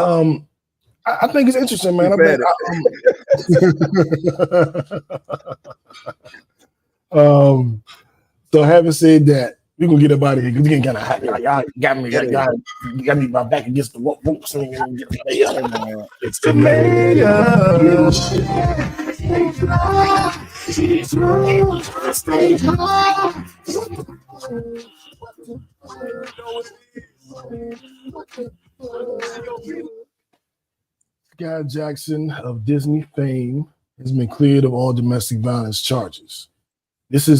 I think it's interesting, man. So having said that, we're gonna get up out of here because we getting kind of hot. Y'all got me my back against the rope swing. It's the mayor. Skai Jackson of Disney fame has been cleared of all domestic violence charges. This is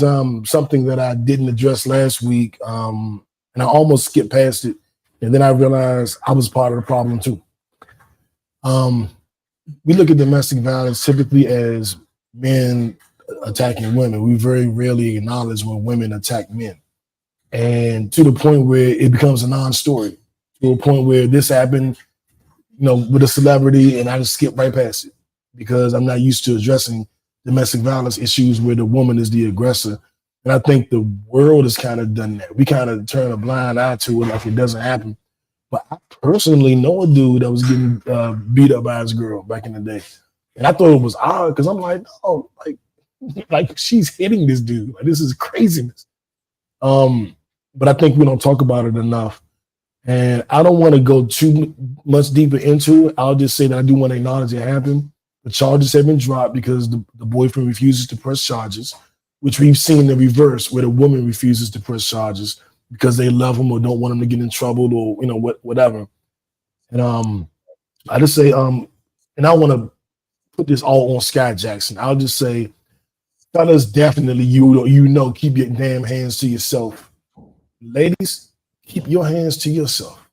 something that I didn't address last week, and I almost skipped past it, and then I realized I was part of the problem too. We look at domestic violence typically as men attacking women. We very rarely acknowledge when women attack men, and to the point where it becomes a non-story, to a point where this happened, with a celebrity, and I just skip right past it because I'm not used to addressing domestic violence issues where the woman is the aggressor. And I think the world has kind of done that. We kind of turn a blind eye to it like it doesn't happen. But I personally know a dude that was getting beat up by his girl back in the day. And I thought it was odd because I'm like, oh, like she's hitting this dude. Like, this is craziness. But I think we don't talk about it enough. And I don't want to go too much deeper into it. I'll just say that I do want to acknowledge it happened. The charges have been dropped because the boyfriend refuses to press charges, which we've seen the reverse, where the woman refuses to press charges because they love him or don't want him to get in trouble or whatever. And I just say, and I want to put this all on Skai Jackson. I'll just say, fellas, definitely keep your damn hands to yourself. Ladies, keep your hands to yourself.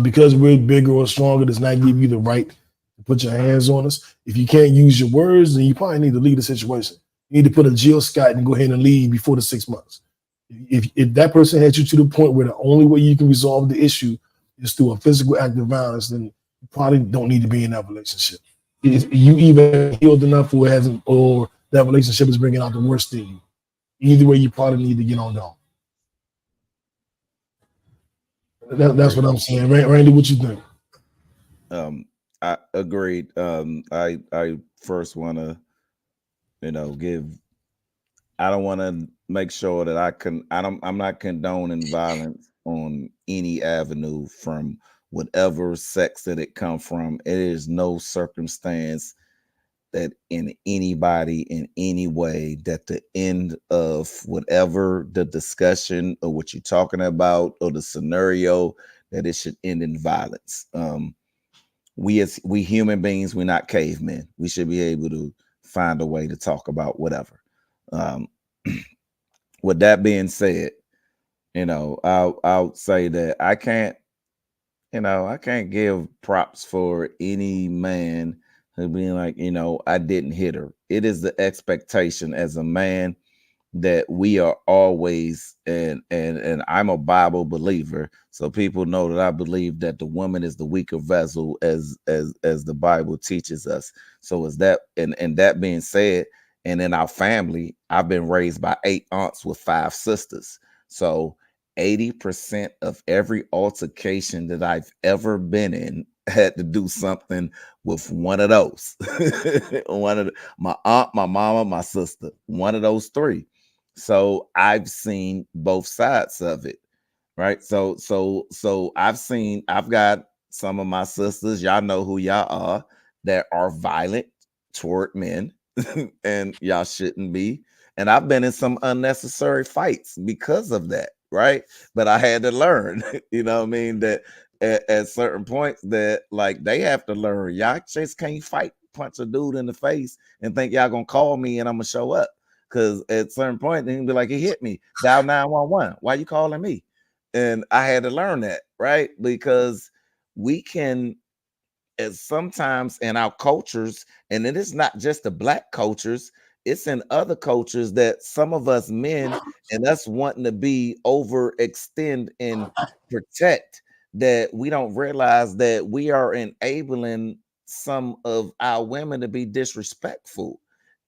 Because we're bigger or stronger does not give you the right to put your hands on us. If you can't use your words, then you probably need to leave the situation. You need to put a Jill Scott and go ahead and leave before the 6 months. If that person had you to the point where the only way you can resolve the issue is through a physical act of violence, then you probably don't need to be in that relationship. If you even healed enough or hasn't, or that relationship is bringing out the worst in you. Either way, you probably need to get on down. That's what I'm saying. Randy, what you think? I agreed. I first want to, I don't want to make sure that I'm not condoning violence on any avenue from whatever sex that it come from. It is no circumstance that in anybody in any way that the end of whatever the discussion or what you're talking about or the scenario that it should end in violence. We human beings, we're not cavemen. We should be able to find a way to talk about whatever. With that being said, I'll say that I can't give props for any man who being like, I didn't hit her. It is the expectation as a man that we are always, and I'm a Bible believer, so people know that I believe that the woman is the weaker vessel as the Bible teaches us. So is that, and that being said, and in our family, I've been raised by 8 aunts with 5 sisters. So 80% of every altercation that I've ever been in had to do something with one of those. My aunt, my mama, my sister, one of those 3. So I've seen both sides of it, right? So I've got some of my sisters, y'all know who y'all are, that are violent toward men, and y'all shouldn't be. And I've been in some unnecessary fights because of that, right? But I had to learn, that at certain points that like they have to learn. Y'all just can't punch a dude in the face and think y'all gonna call me and I'm gonna show up. Because at certain point, they can be like, he hit me, dial 911. Why you calling me? And I had to learn that, right? Because we can, as sometimes in our cultures, and it is not just the Black cultures, it's in other cultures that some of us men and us wanting to be overextend and protect, that we don't realize that we are enabling some of our women to be disrespectful.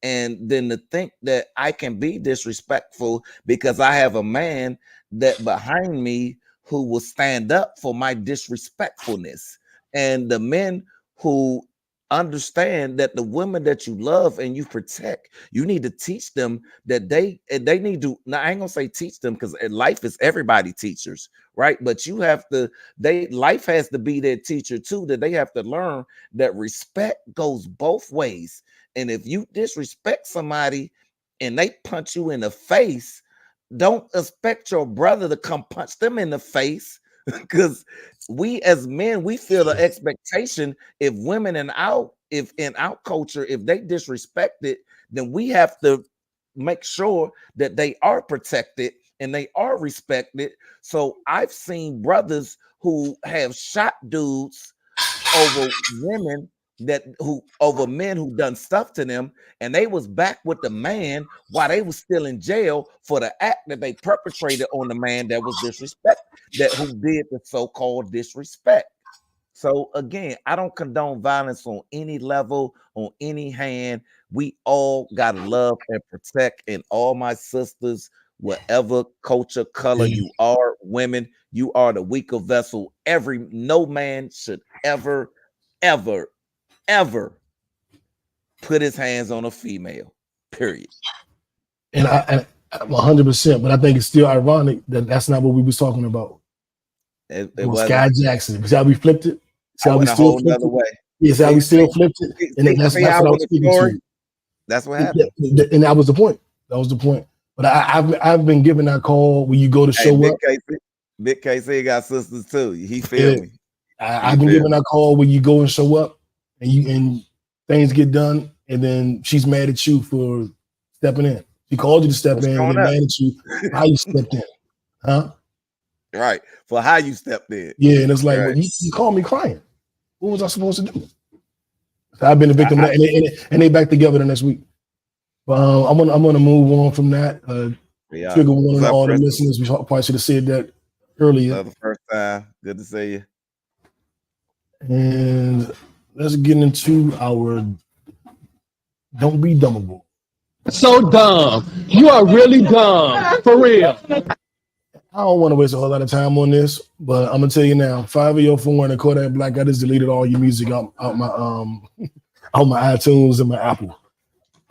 And then to think that I can be disrespectful because I have a man that behind me who will stand up for my disrespectfulness. And the men who understand that the women that you love and you protect, you need to teach them that they need to. Now I ain't gonna say teach them, because life is everybody teachers, right? But you have to, life has to be their teacher too, that they have to learn that respect goes both ways. And if you disrespect somebody and they punch you in the face, don't expect your brother to come punch them in the face, because we as men, we feel the expectation. If women in our culture, if they disrespect it, then we have to make sure that they are protected and they are respected. So I've seen brothers who have shot dudes over women over men who done stuff to them, and they was back with the man while they was still in jail for the act that they perpetrated on the man that was who did the so-called disrespect. So again, I don't condone violence on any level, on any hand. We all gotta love and protect, and all my sisters, whatever culture, color you are, women, you are the weaker vessel. No man should ever put his hands on a female, period. And I 100%, but I think it's still ironic that that's not what we was talking about. It was Skai Jackson. See how we flipped it? See how we still flipped it? Way. Yeah, see how we still flipped it? And that's what I was speaking to. That's what happened. And that was the point. But I've been given that call when you go to show up. Big KC got sisters too. He feel me. I've been given that call when you go and show up and things get done, and then she's mad at you for stepping in. She called you to step in and get mad at you. How you stepped in? Huh? Right. For how you stepped in. Yeah, and it's like, Right. well, you called me crying. What was I supposed to do? So I've been a victim of that, and they back together the next week. I'm gonna move on from that. Trigger warning all the listeners. We probably should have said that earlier. Another first time. Good to see you. And let's get into our don't be dumbable. So dumb. You are really dumb. For real. I don't want to waste a whole lot of time on this, but I'm gonna tell you now. 5 of your phone and Kodak Black, I just deleted all your music out my out my iTunes and my Apple.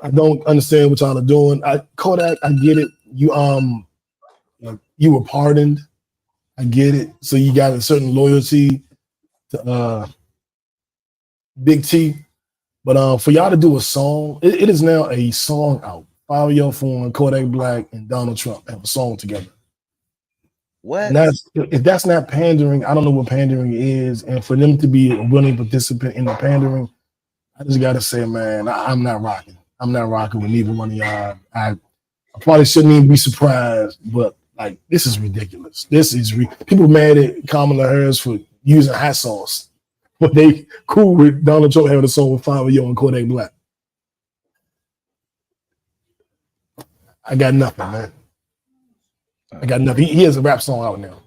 I don't understand what y'all are doing. Kodak, I get it. You were pardoned. I get it. So you got a certain loyalty to Big T. But for y'all to do a song, it is now a song out. 5 of your phone, Kodak Black, and Donald Trump have a song together. What? And if that's not pandering, I don't know what pandering is. And for them to be a willing participant in the pandering, I just gotta say, man, I'm not rocking. I'm not rocking with neither one of y'all. I probably shouldn't even be surprised, but like this is ridiculous. This is people mad at Kamala Harris for using hot sauce, but they cool with Donald Trump having a song with 5 of you and Kodak Black. I got nothing, man. I got nothing. He has a rap song out now.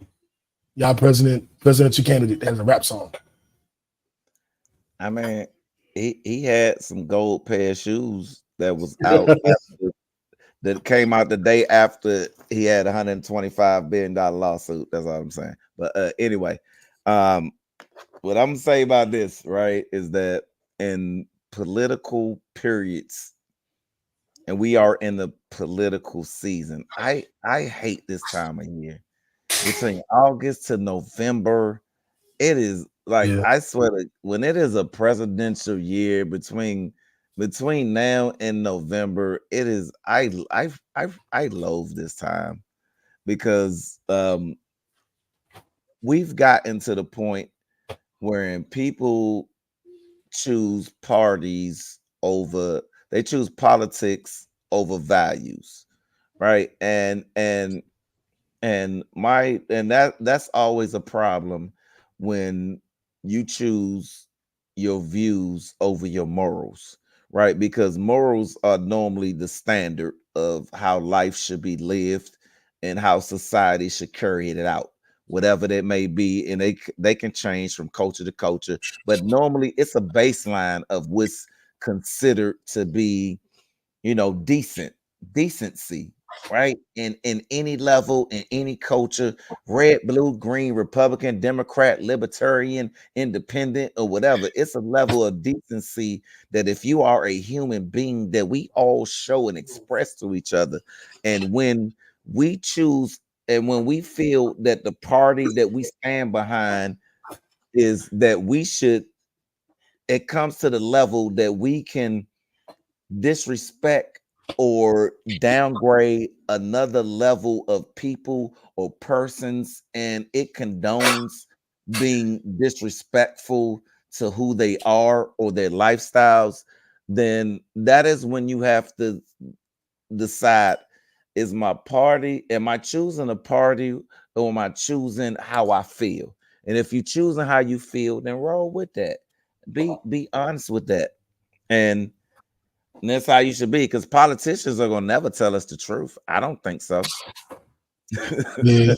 Y'all presidential candidate has a rap song. I mean, he had some gold pair of shoes that was out that came out the day after he had a $125 billion lawsuit. That's all I'm saying. But anyway, what I'm gonna say about this, right, is that in political periods, and we are in the political season, I hate this time of year. Between August to November, it is like, I swear that when it is a presidential year between now and November, it is I loathe this time because we've gotten to the point wherein people choose parties over, they choose politics over values, right? And that's always a problem when you choose your views over your morals, right? Because morals are normally the standard of how life should be lived and how society should carry it out, whatever that may be. And they can change from culture to culture, but normally it's a baseline of what's considered to be, decency, right? In any level, in any culture, red, blue, green, Republican, Democrat, Libertarian, Independent, or whatever. It's a level of decency that if you are a human being, that we all show and express to each other. And when we choose and when we feel that the party that we stand behind is that we should, it comes to the level that we can disrespect or downgrade another level of people or persons, and it condones being disrespectful to who they are or their lifestyles, then that is when you have to decide, is my party, am I choosing a party or am I choosing how I feel? And if you're choosing how you feel, then roll with that. Be honest with that. And that's how you should be, because politicians are gonna never tell us the truth. I don't think so. You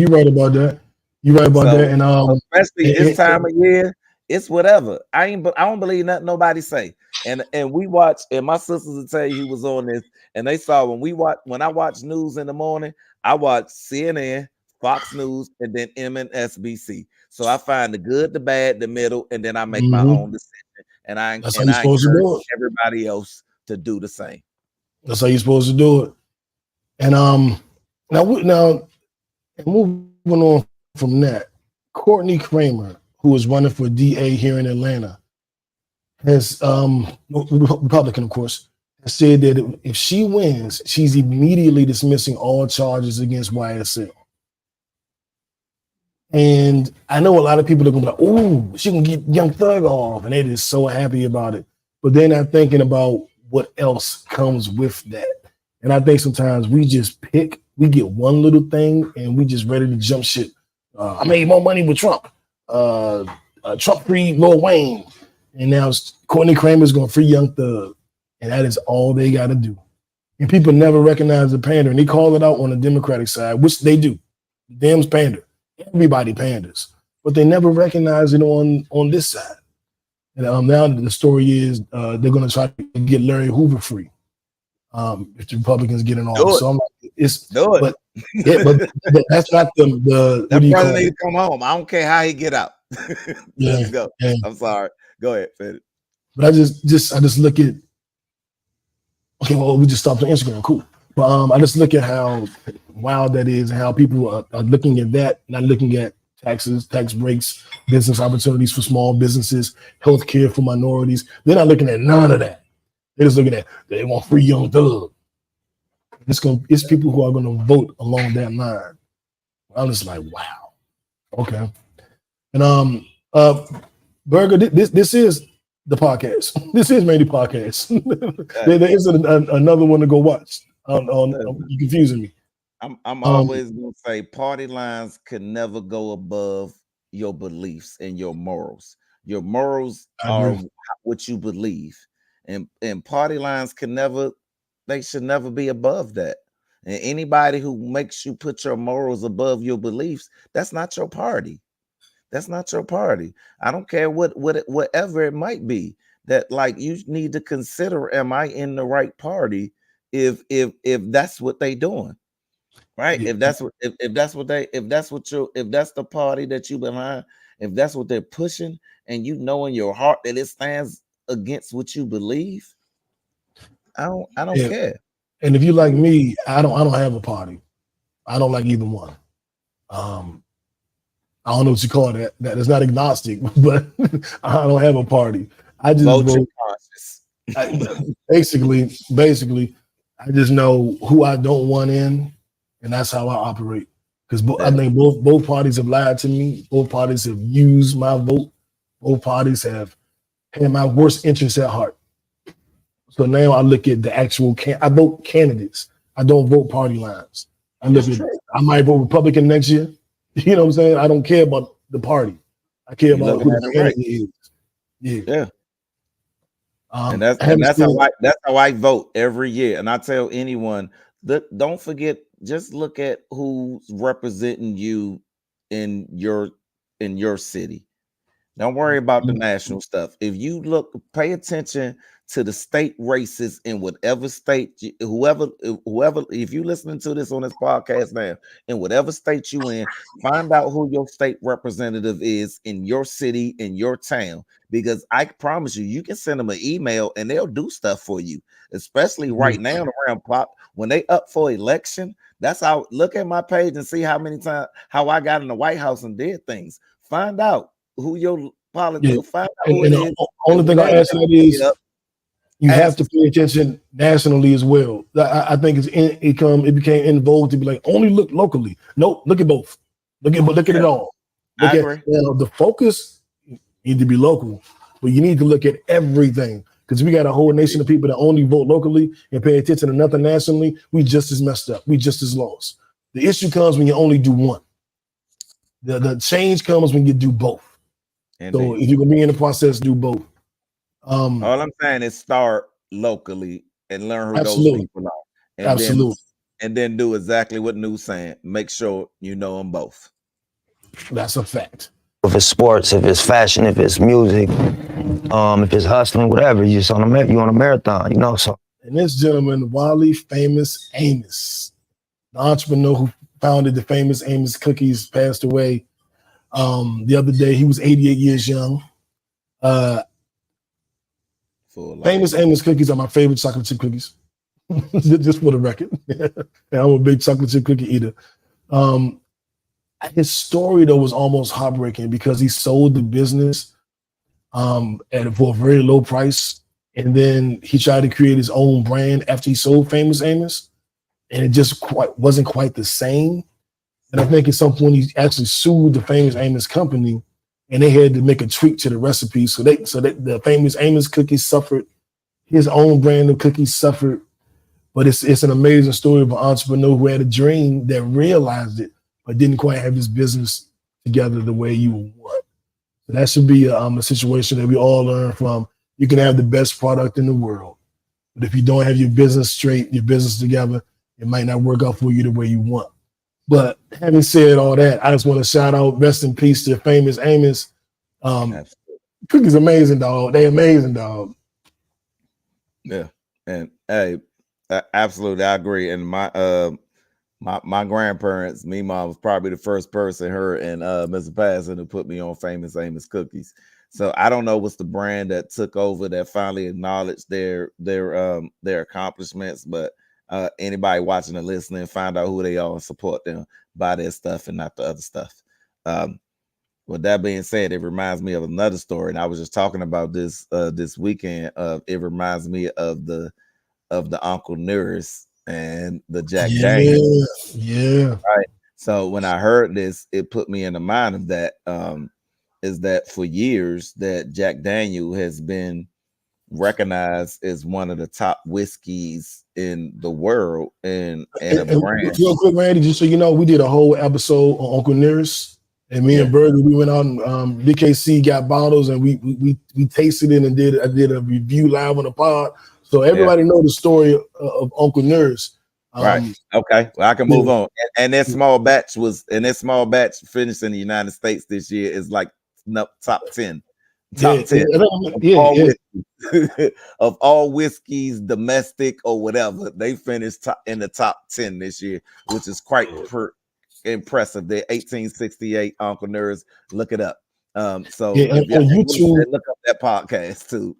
right about that. You right about that. And especially this time of year, it's whatever. I don't believe nothing nobody say. And we watch, and my sisters will tell you who was on this, and they saw when I watch news in the morning, I watch CNN, Fox News, and then MSNBC. So I find the good, the bad, the middle, and then I make my own decision. And I encourage everybody else to do the same. That's how you're supposed to do it. And now moving on from that, Courtney Kramer, who is running for DA here in Atlanta, has Republican, of course, has said that if she wins, she's immediately dismissing all charges against YSL. And I know a lot of people are gonna be like, "Oh, she can get Young Thug off," and they just so happy about it. But they're not thinking about what else comes with that. And I think sometimes we get one little thing and we just ready to jump ship. I made more money with Trump. Trump freed Lil Wayne. And now Courtney Kramer's going to free Young Thug. And that is all they got to do. And people never recognize the pander. And they call it out on the Democratic side, which they do. The Dems pander. Everybody panders. But they never recognize it on this side. And now the story is they're going to try to get Larry Hoover free if the Republicans get in office. So I'm like, but that's not the that brother need to come home. I don't care how he get out. Let's go. Yeah. I'm sorry. Go ahead, finish. But I just look at, okay, well, we just stopped on Instagram, cool. But I just look at how wild that is and how people are looking at that, not looking at taxes, tax breaks, business opportunities for small businesses, healthcare for minorities. They're not looking at none of that. They're just looking at they want free Young Thug. It's people who are going to vote along that line. I'm just like, wow, okay. And Burger, this is the podcast. This is mainly podcast. there isn't another one to go watch. You're confusing me. I'm always gonna say party lines can never go above your beliefs and your morals. Your morals are what you believe, and party lines should never be above that. And anybody who makes you put your morals above your beliefs, that's not your party. That's not your party. I don't care whatever it might be. That like you need to consider: am I in the right party? If that's what they doing. Right. Yeah. If that's the party that you behind, if that's what they're pushing, and you know in your heart that it stands against what you believe, I don't care. And if you like me, I don't have a party. I don't like either one. I don't know what you call that. That is not agnostic, but I don't have a party. I just vote. Basically, I just know who I don't want in. And that's how I operate. Because I think both parties have lied to me. Both parties have used my vote. Both parties have had my worst interests at heart. So now I look at the actual I vote candidates. I don't vote party lines. I might vote Republican next year. You know what I'm saying? I don't care about the party. I care about who the candidate is. Yeah. And that's how I vote every year. And I tell anyone that don't forget. Just look at who's representing you in your city. Don't worry about the national stuff. If you pay attention to the state races in whatever state, whoever, if you're listening to this on this podcast now, in whatever state you in, find out who your state representative is in your city, in your town, because I promise you can send them an email and they'll do stuff for you, especially right now around pop when they up for election. That's how look at my page and see how many times how I got in the White House and did things. Find out who your politics. Find out who and the only thing I ask that is you have to pay attention nationally as well. I think it became in vogue to be like only look locally. Nope, look at both. Look at it all. The focus need to be local, but you need to look at everything. Because we got a whole nation of people that only vote locally and pay attention to nothing nationally. We just as messed up. We just as lost. The issue comes when you only do one. The change comes when you do both. Indeed. So if you're going to be in the process, do both. All I'm saying is start locally and learn who those people are. And then do exactly what New's saying. Make sure you know them both. That's a fact. If it's sports, if it's fashion, if it's music, if it's hustling, whatever, you on a marathon, you know. So, and this gentleman, Wally Famous Amos, the entrepreneur who founded the Famous Amos Cookies, passed away the other day. He was 88 years young. Famous Amos Cookies are my favorite chocolate chip cookies. Just for the record, I'm a big chocolate chip cookie eater. His story though was almost heartbreaking because he sold the business for a very low price, and then he tried to create his own brand after he sold Famous Amos, and it just wasn't quite the same. And I think at some point he actually sued the Famous Amos company, and they had to make a tweak to the recipe. So that the Famous Amos cookies suffered, his own brand of cookies suffered. But it's an amazing story of an entrepreneur who had a dream that realized it, but didn't quite have his business together the way you want. So that should be a situation that we all learn from. You can have the best product in the world, but if you don't have your business straight, your business together, it might not work out for you the way you want. But having said all that, I just want to shout out, rest in peace to famous Amos. Cookie's amazing, dog. They amazing, dog. Yeah, and hey, absolutely, I agree. And my grandparents, me mom was probably the first person, her and Mr. Passon, who put me on famous Amos cookies. So I don't know what's the brand that took over that finally acknowledged their accomplishments, but anybody watching and listening, find out who they are and support them, buy their stuff and not the other stuff. With that being said, it reminds me of another story, and I was just talking about this this weekend. It reminds me of the Uncle Nearest and the Jack Daniels. Yeah. Right. So when I heard this, it put me in the mind of that. Is that for years that Jack Daniel has been recognized as one of the top whiskeys in the world and a brand. Real quick, Randy, just so you know, we did a whole episode on Uncle Nearest, and me and Berger, we went out and BKC got bottles and we tasted it and I did a review live on the pod. So everybody know the story of Uncle Nearest. Right. Okay. Well, I can move on. And that small batch finished in the United States this year is like top 10. Top 10 of all whiskeys, domestic or whatever. They finished in the top 10 this year, which is quite impressive. They're 1868 Uncle Nearest. Look it up. So on YouTube, look up that podcast too.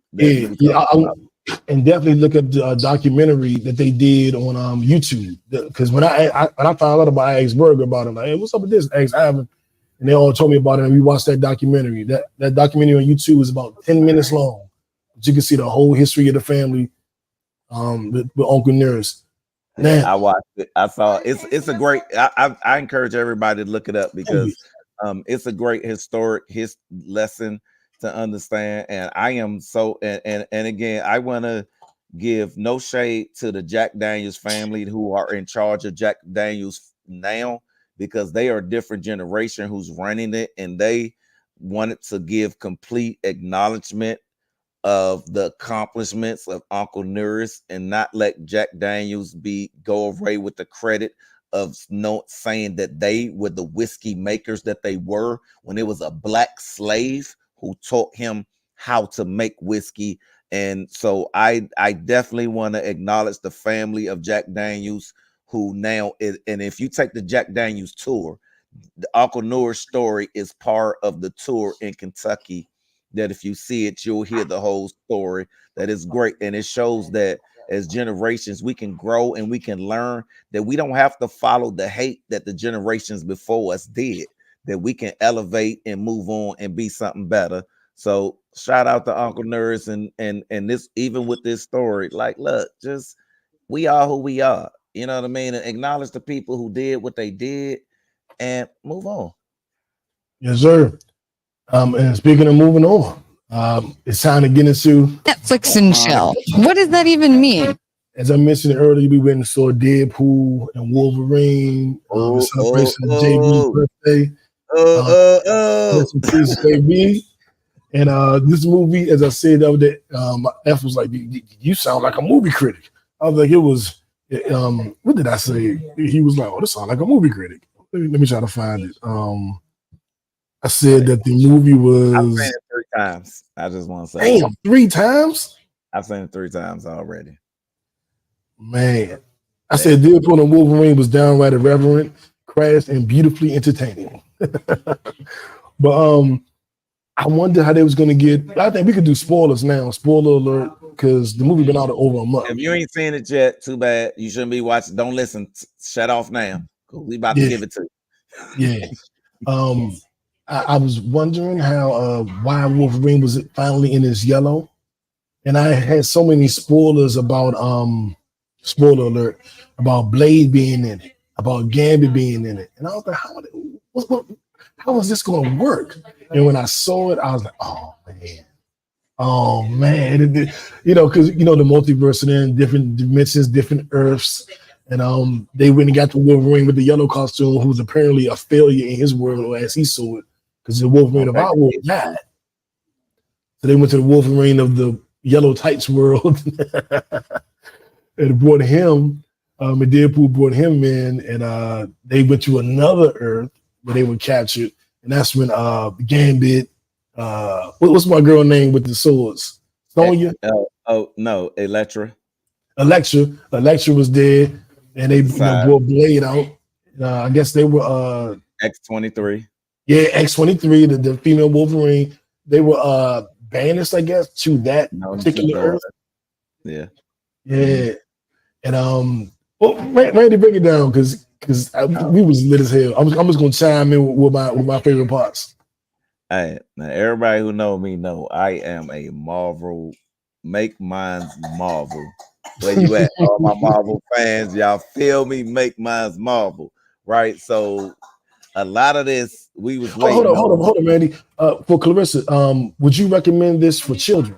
And definitely look up the documentary that they did on YouTube. Because when I found out about I asked Berger about it, like, hey, what's up with this? I asked Ivan, and they all told me about it. And we watched that documentary. That documentary on YouTube is about 10 minutes long. But you can see the whole history of the family with Uncle Nearest. Man, I watched it. I saw it's a great. I encourage everybody to look it up because it's a great historic lesson to understand. And I am so and again, I want to give no shade to the Jack Daniels family who are in charge of Jack Daniels now, because they are a different generation who's running it, and they wanted to give complete acknowledgement of the accomplishments of Uncle Nearest and not let Jack Daniels go away with the credit of saying that they were the whiskey makers that they were when it was a black slave who taught him how to make whiskey. And so I definitely want to acknowledge the family of Jack Daniels, who now is, and if you take the Jack Daniels tour, the Uncle Nearest story is part of the tour in Kentucky, that if you see it, you'll hear the whole story. That is great. And it shows that as generations, we can grow and we can learn, that we don't have to follow the hate that the generations before us did, that we can elevate and move on and be something better. So shout out to Uncle Nearest and this, even with this story, like, look, just we are who we are. You know what I mean? And acknowledge the people who did what they did and move on. Yes, sir. And speaking of moving on, it's time to get into Netflix and chill. What does that even mean? As I mentioned earlier, we went and saw Deadpool and Wolverine, the celebration of JB's birthday. JB. And this movie, as I said the other day, my F was like, you sound like a movie critic. I was like, what did I say? He was like, oh, this sounds like a movie critic. Let me try to find it. I said that the movie was. I've seen it 3 times. I just want to say. Damn, 3 times? I've seen it 3 times already. Man. I said Deadpool and Wolverine was downright irreverent, crass, and beautifully entertaining. But I wonder how they was going to get. I think we could do spoilers now. Spoiler alert, because the movie been out over a month. If you ain't seen it yet, too bad. You shouldn't be watching. Don't listen. Shut off now. We about to give it to you. Yeah. I was wondering how why Wolverine was finally in his yellow, and I had so many spoilers about spoiler alert, about Blade being in it, about Gambit being in it, and I was like, how is this going to work? And when I saw it, I was like, oh man, Oh man, because the multiverse and then different dimensions, different Earths, and they went and got the Wolverine with the yellow costume, who's apparently a failure in his world, or as he saw it, because the Wolverine of our world died. So they went to the Wolverine of the yellow tights world, and brought him. And Deadpool brought him in, and they went to another Earth where they were captured, and that's when Gambit. What's my girl name with the swords? Sonya? Oh no, Elektra. Elektra was there, and they brought Blade out. I guess they were X-23. Yeah, X-23, the female Wolverine. They were banished, I guess, to that particular Earth. Yeah. Yeah. And Randy, break it down because we was lit as hell. I'm just gonna chime in with my favorite parts. Hey, now everybody who know me know I am a Marvel. Make mine's Marvel. Where you at, all my Marvel fans? Y'all feel me? Make mine's Marvel, right? So a lot of this we was waiting. Hold on, Randy. For Clarissa, would you recommend this for children?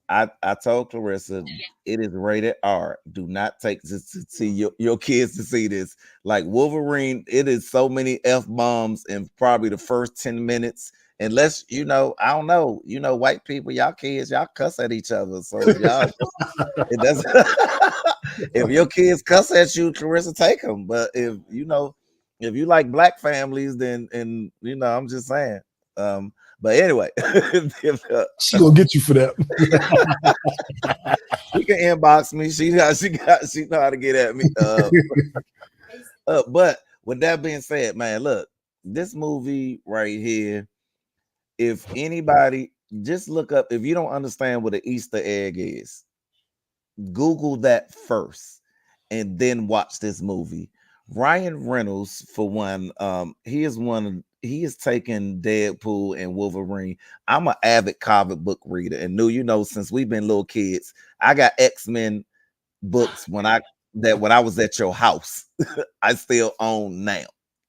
I told Clarissa it is rated R. Do not take this to see your kids to see this. Like Wolverine, it is so many F-bombs in probably the first 10 minutes. Unless I don't know, white people, y'all kids, y'all cuss at each other. So y'all, it doesn't. If your kids cuss at you, Clarissa, take them. But if you like black families, then I'm just saying. But anyway, she gonna get you for that. She can inbox me. She know how to get at me. But with that being said, man, look, this movie right here. If anybody just look up, if you don't understand what an Easter egg is, Google that first and then watch this movie. Ryan Reynolds, for one, he is taking Deadpool and Wolverine. I'm an avid comic book reader, and since we've been little kids, I got X-Men books when I was at your house. I still own now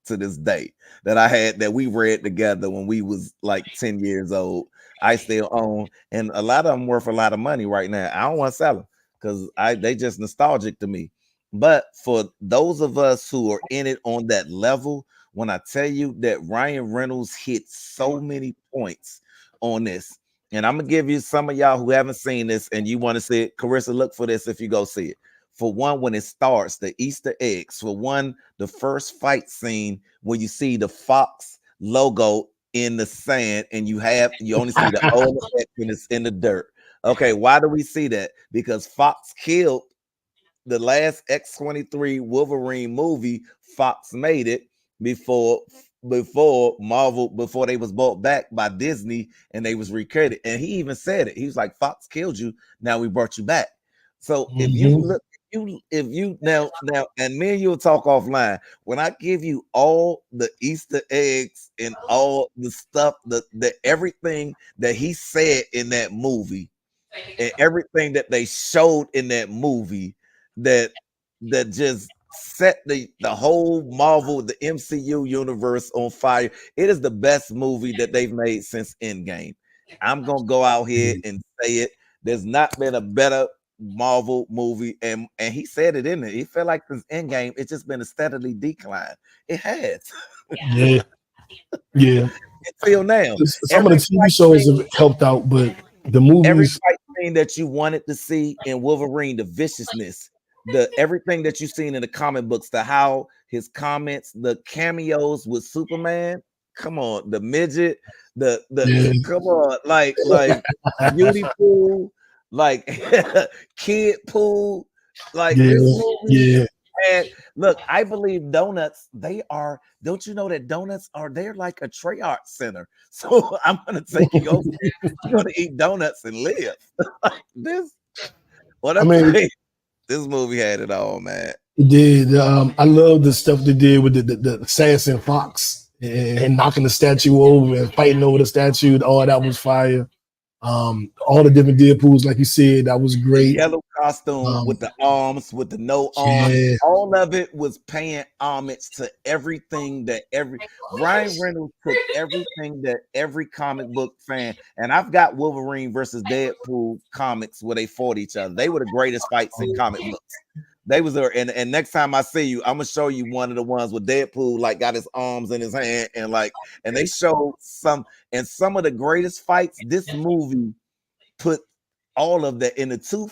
to this day that we read together when we was like 10 years old. I still own, and a lot of them worth a lot of money right now. I don't want to sell them because they just nostalgic to me. But for those of us who are in it on that level, when I tell you that Ryan Reynolds hit so many points on this, and I'm gonna give you some of y'all who haven't seen this and you want to see it, Carissa, look for this if you go see it. For one, when it starts, the Easter eggs. For one, the first fight scene when you see the Fox logo in the sand and you only see the old X when it's in the dirt. Okay, why do we see that? Because Fox killed the last X-23 Wolverine movie. Fox made it before Marvel, before they was bought back by Disney and they was recredited. And he even said it. He was like, Fox killed you. Now we brought you back. So if you look, if you now, and me and you'll talk offline. When I give you all the Easter eggs and all the stuff, the everything that he said in that movie, and everything that they showed in that movie, that just set the whole Marvel, the MCU universe on fire. It is the best movie that they've made since Endgame. I'm gonna go out here and say it. There's not been a better Marvel movie, and he said it in it. He felt like this Endgame, it's just been a steadily decline. It has. Yeah. Until now, some of the TV shows have helped out, but the movies, every fight scene that you wanted to see in Wolverine, the viciousness, everything that you've seen in the comic books, how his comments, the cameos with Superman. Come on, the midget, come on, like Beauty Pool, like Kid Pool, like this movie. And look, I believe donuts, don't you know that donuts they're like a Treyarch center. So I'm gonna take you over there. You're gonna eat donuts and live. Like this. This movie had it all, man. It did. I love the stuff they did with the assassin Fox and knocking the statue over and fighting over the statue. Oh, that was fire. All the different Deadpools, like you said, that was great. Yellow costume with the arms, with the no arms. Yeah. All of it was paying homage to everything that Ryan Reynolds took everything that every comic book fan, and I've got Wolverine versus Deadpool comics where they fought each other. They were the greatest fights in comic books. They was there, and next time I see you, I'm gonna show you one of the ones with Deadpool like got his arms in his hand and they showed some of the greatest fights. This movie put all of that in the two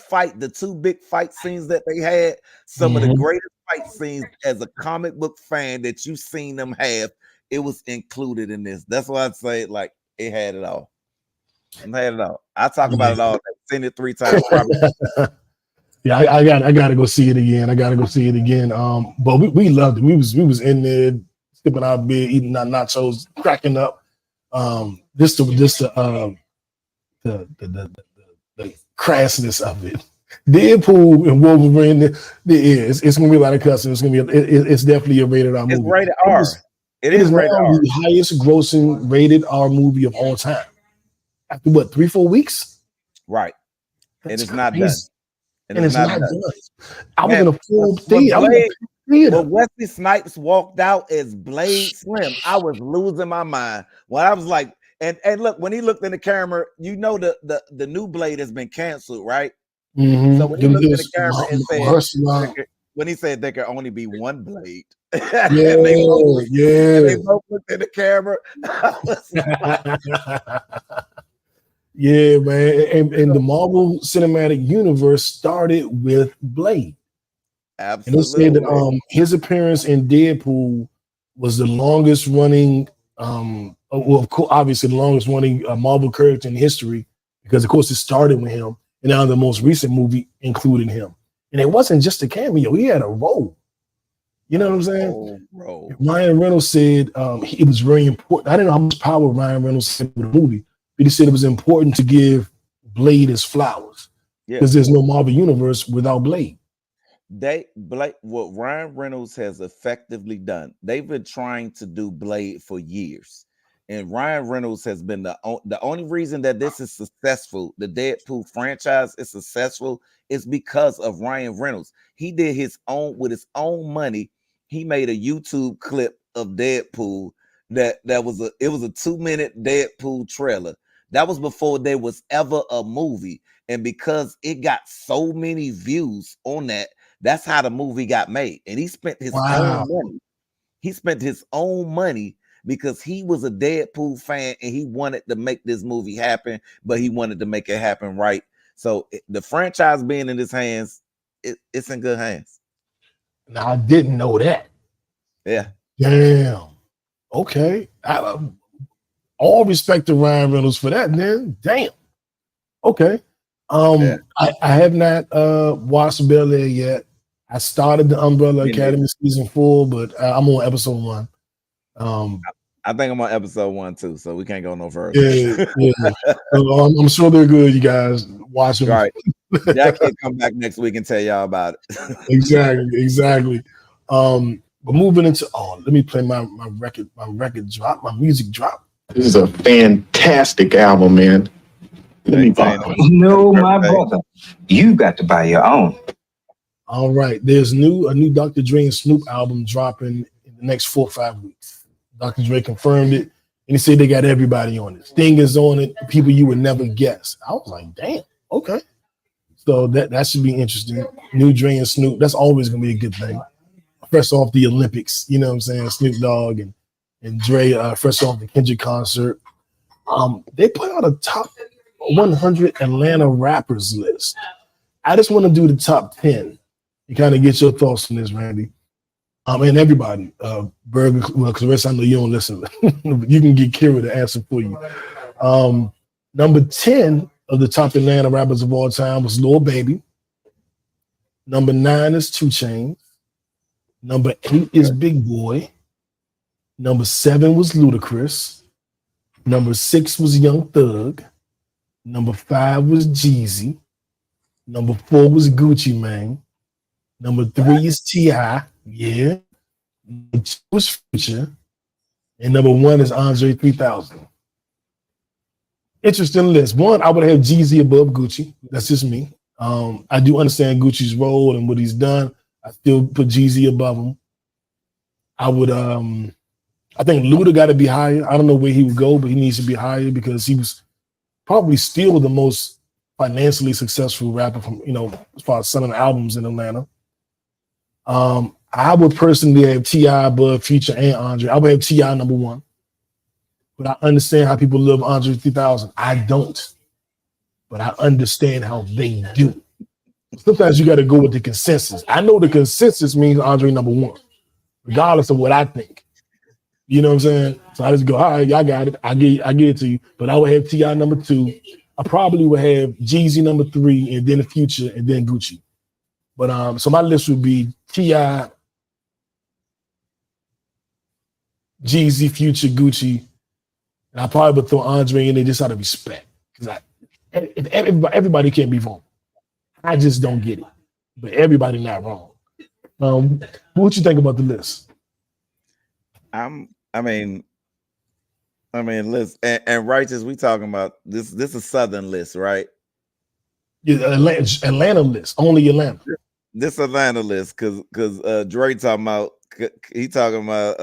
big fight scenes that they had. Some of the greatest fight scenes as a comic book fan that you've seen them have, it was included in this. That's why I'd say like it had it all. It had it all. I talk about it all. I've seen it 3 times probably. Yeah, I gotta go see it again. But we loved it. We was in there skipping our bed, eating our nachos, cracking up. The crassness of it. Deadpool and Wolverine, it's gonna be a lot of cussing. It's gonna be it's definitely a rated R movie. It's rated R. It is rated now R. the highest grossing rated R movie of all time. After what, 3-4 weeks? Right. That's it's not done. crazy. And it's not done. I was in a full theater. When Wesley Snipes walked out as Blade Slim, I was losing my mind. When I was like, and look, when he looked in the camera, you know the new Blade has been canceled, right? Mm-hmm. So when he looked in the camera and said, when he said there could only be one Blade, and they both looked in the camera. Yeah, man, and the Marvel Cinematic Universe started with Blade. Absolutely. And they said that his appearance in Deadpool was the longest running, obviously the longest running Marvel character in history, because of course it started with him, and now the most recent movie included him. And it wasn't just a cameo; he had a role. You know what I'm saying? Ryan Reynolds said it was very important. I didn't know how much power Ryan Reynolds had with the movie. But he said it was important to give Blade his flowers because there's no Marvel universe without Blade. What Ryan Reynolds has effectively done, they've been trying to do Blade for years, and Ryan Reynolds has been the only reason that this is successful. The Deadpool franchise is successful is because of Ryan Reynolds. He did his own with his own money. He made a YouTube clip of Deadpool that was a 2-minute Deadpool trailer. That was before there was ever a movie. And because it got so many views on that, that's how the movie got made. And he spent his own money. He spent his own money because he was a Deadpool fan and he wanted to make this movie happen, but he wanted to make it happen right. So the franchise being in his hands, it's in good hands. Now, I didn't know that. Yeah. Damn. Okay. All respect to Ryan Reynolds for that, man. Damn. Okay. I have not watched Bel Air yet. I started the Umbrella Academy season 4, but I'm on episode 1. I think I'm on episode 1 too, so we can't go no further. Yeah. I'm sure they're good. You guys watch them. Right. Jack can come back next week and tell y'all about it. Exactly. But moving into let me play my record drop, my music drop. This is a fantastic album, man. Let me buy it. No, my brother, you got to buy your own. All right, there's a new Dr. Dre and Snoop album dropping in the next 4 or 5 weeks. Dr. Dre confirmed it, and he said they got everybody on it. Sting is on it, people you would never guess. I was like, damn, okay. So that should be interesting. New Dre and Snoop, that's always gonna be a good thing. Fresh off the Olympics, you know what I'm saying? Snoop Dogg and Dre, fresh off the Kendrick concert. They put out a top 100 Atlanta rappers list. I just want to do the top 10 and kind of get your thoughts on this, Randy. And everybody, Berg, well, Clarissa, I know you don't listen. You can get Kira to answer for you. Number 10 of the top Atlanta rappers of all time was Lil Baby. Number 9 is 2 Chainz. Number 8 is Big Boy. Number 7 was Ludacris. Number 6 was Young Thug. Number 5 was Jeezy. Number 4 was Gucci Mane. Number 3 is T.I. Yeah. Number 2 was Future. And number 1 is Andre 3000. Interesting list. One, I would have Jeezy above Gucci. That's just me. I do understand Gucci's role and what he's done. I still put Jeezy above him. I would I think Luda got to be higher. I don't know where he would go, but he needs to be higher because he was probably still the most financially successful rapper from, as far as selling albums in Atlanta. I would personally have T.I. above Future and Andre. I would have T.I. number one. But I understand how people love Andre 3000. I don't. But I understand how they do. Sometimes you got to go with the consensus. I know the consensus means Andre number one, regardless of what I think. You know what I'm saying? So I just go, all right, y'all got it. I get it to you. But I would have T.I. number two. I probably would have Jeezy number three, and then the Future, and then Gucci. But so my list would be T.I., Jeezy, Future, Gucci, and I probably would throw Andre in there just out of respect. Because everybody can't be wrong. I just don't get it. But everybody not wrong. What you think about the list? I mean, list and Righteous. We talking about this. This is Southern list, right? Yeah, Atlanta list, only Atlanta. This Atlanta list, because Dre talking about he talking about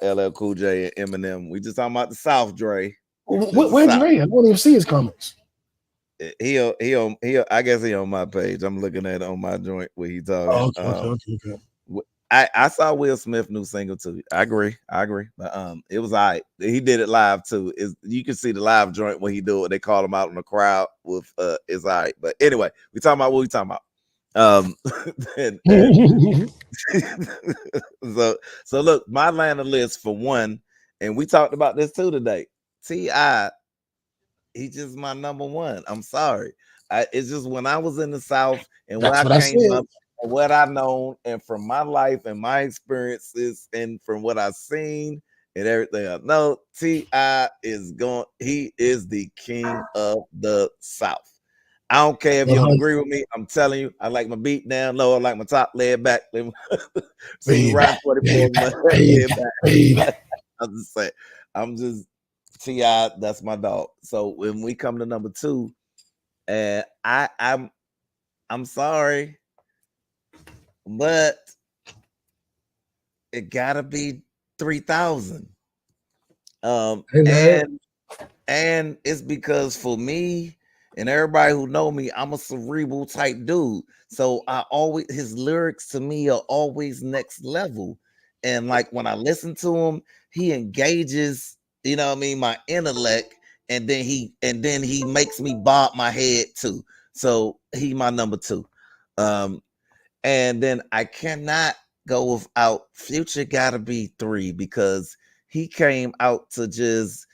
LL Cool J and Eminem. We just talking about the South, Dre. Where's Dre? I don't even see his comments. He I guess he on my page. I'm looking at it on my joint where he talking. Okay. I saw Will Smith new single too. I agree. But it was all right. He did it live too. You can see the live joint when he do it. They call him out in the crowd with it's all right. But anyway, we talking about what we talking about. So look, my Atlanta list for one, and we talked about this too today. T.I., he's just my number one. I'm sorry. It's just when I was in the South and when I came up, and what I known, and from my life and my experiences, and from what I've seen and everything I know, T.I. he is the king of the South. I don't care if you don't agree with me. I'm telling you, I like my beat down low. I like my top laid back. See, right 44. I'm just saying. I'm just T.I. That's my dog. So when we come to number two, and I'm sorry, but it gotta be 3000. And it's because for me and everybody who know me, I'm a cerebral type dude. So his lyrics to me are always next level. And like when I listen to him, he engages, my intellect, and then he makes me bob my head too. So he my number two. And then I cannot go without Future. Gotta be three because he came out to just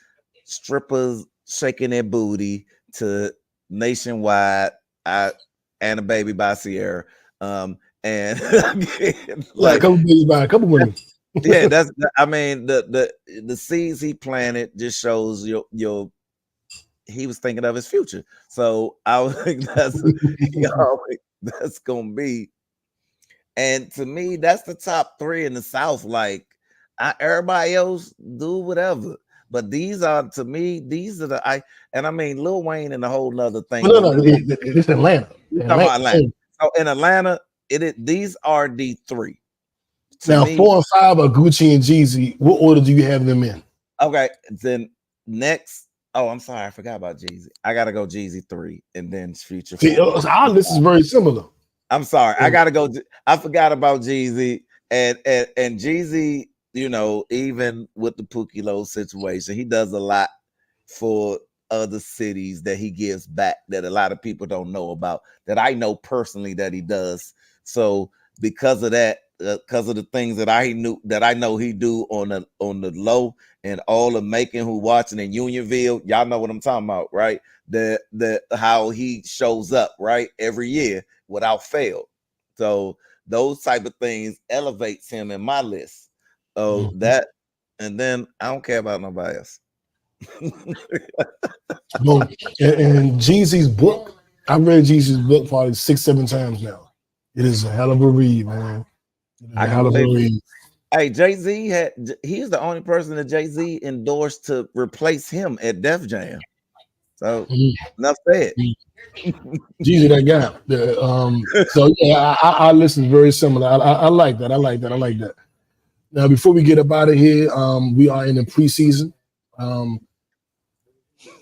strippers shaking their booty to Nationwide, and a Baby by Sierra, and again, like a couple women. Yeah, the seeds he planted just shows he was thinking of his future. So I would think that's gonna be, and to me, that's the top three in the South. Like everybody else do whatever. But these are, to me, these are Lil Wayne and the whole nother thing. No, it's Atlanta. Atlanta. So in Atlanta, these are the three. Now, 4 and 5 are Gucci and Jeezy. What order do you have them in? Okay, then next. Oh, I'm sorry, I forgot about Jeezy. I gotta go Jeezy 3 and then Future 4. See, our list is very similar. I'm sorry, I gotta go. I forgot about Jeezy and Jeezy. Even with the Pookie Low situation, he does a lot for other cities that he gives back that a lot of people don't know about, that I know personally that he does. So because of that, because of the things that I know he do on the low, and all the making who watching in Unionville, y'all know what I'm talking about, right? The how he shows up, right, every year without fail. So those type of things elevates him in my list. Oh, that, and then I don't care about nobody else. Well, and Jeezy's book, I've read Jeezy's book probably 6-7 times now. It is a hell of a read, man. Hey, Jay-Z he's the only person that Jay-Z endorsed to replace him at Def Jam. So enough said. Jeezy, that guy. So yeah, I listen very similar. I like that. I like that. Now, before we get up out of here, we are in the preseason. The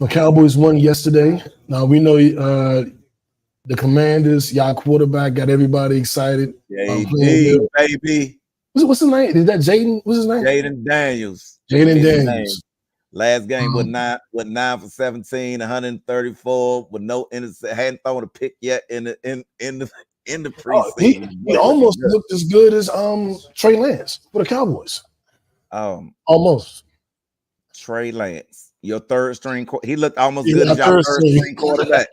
Cowboys won yesterday. Now we know the Commanders, y'all quarterback, got everybody excited. JD, baby. What's his name? Is that Jaden? What's his name? Jaden Daniels. Jaden Daniels. Last game with 9 for 17, 134 with no intercept. Hadn't thrown a pick yet in the preseason. He almost looked as good as Trey Lance for the Cowboys. Almost. Trey Lance, your third string. He looked almost good as your third string quarterback.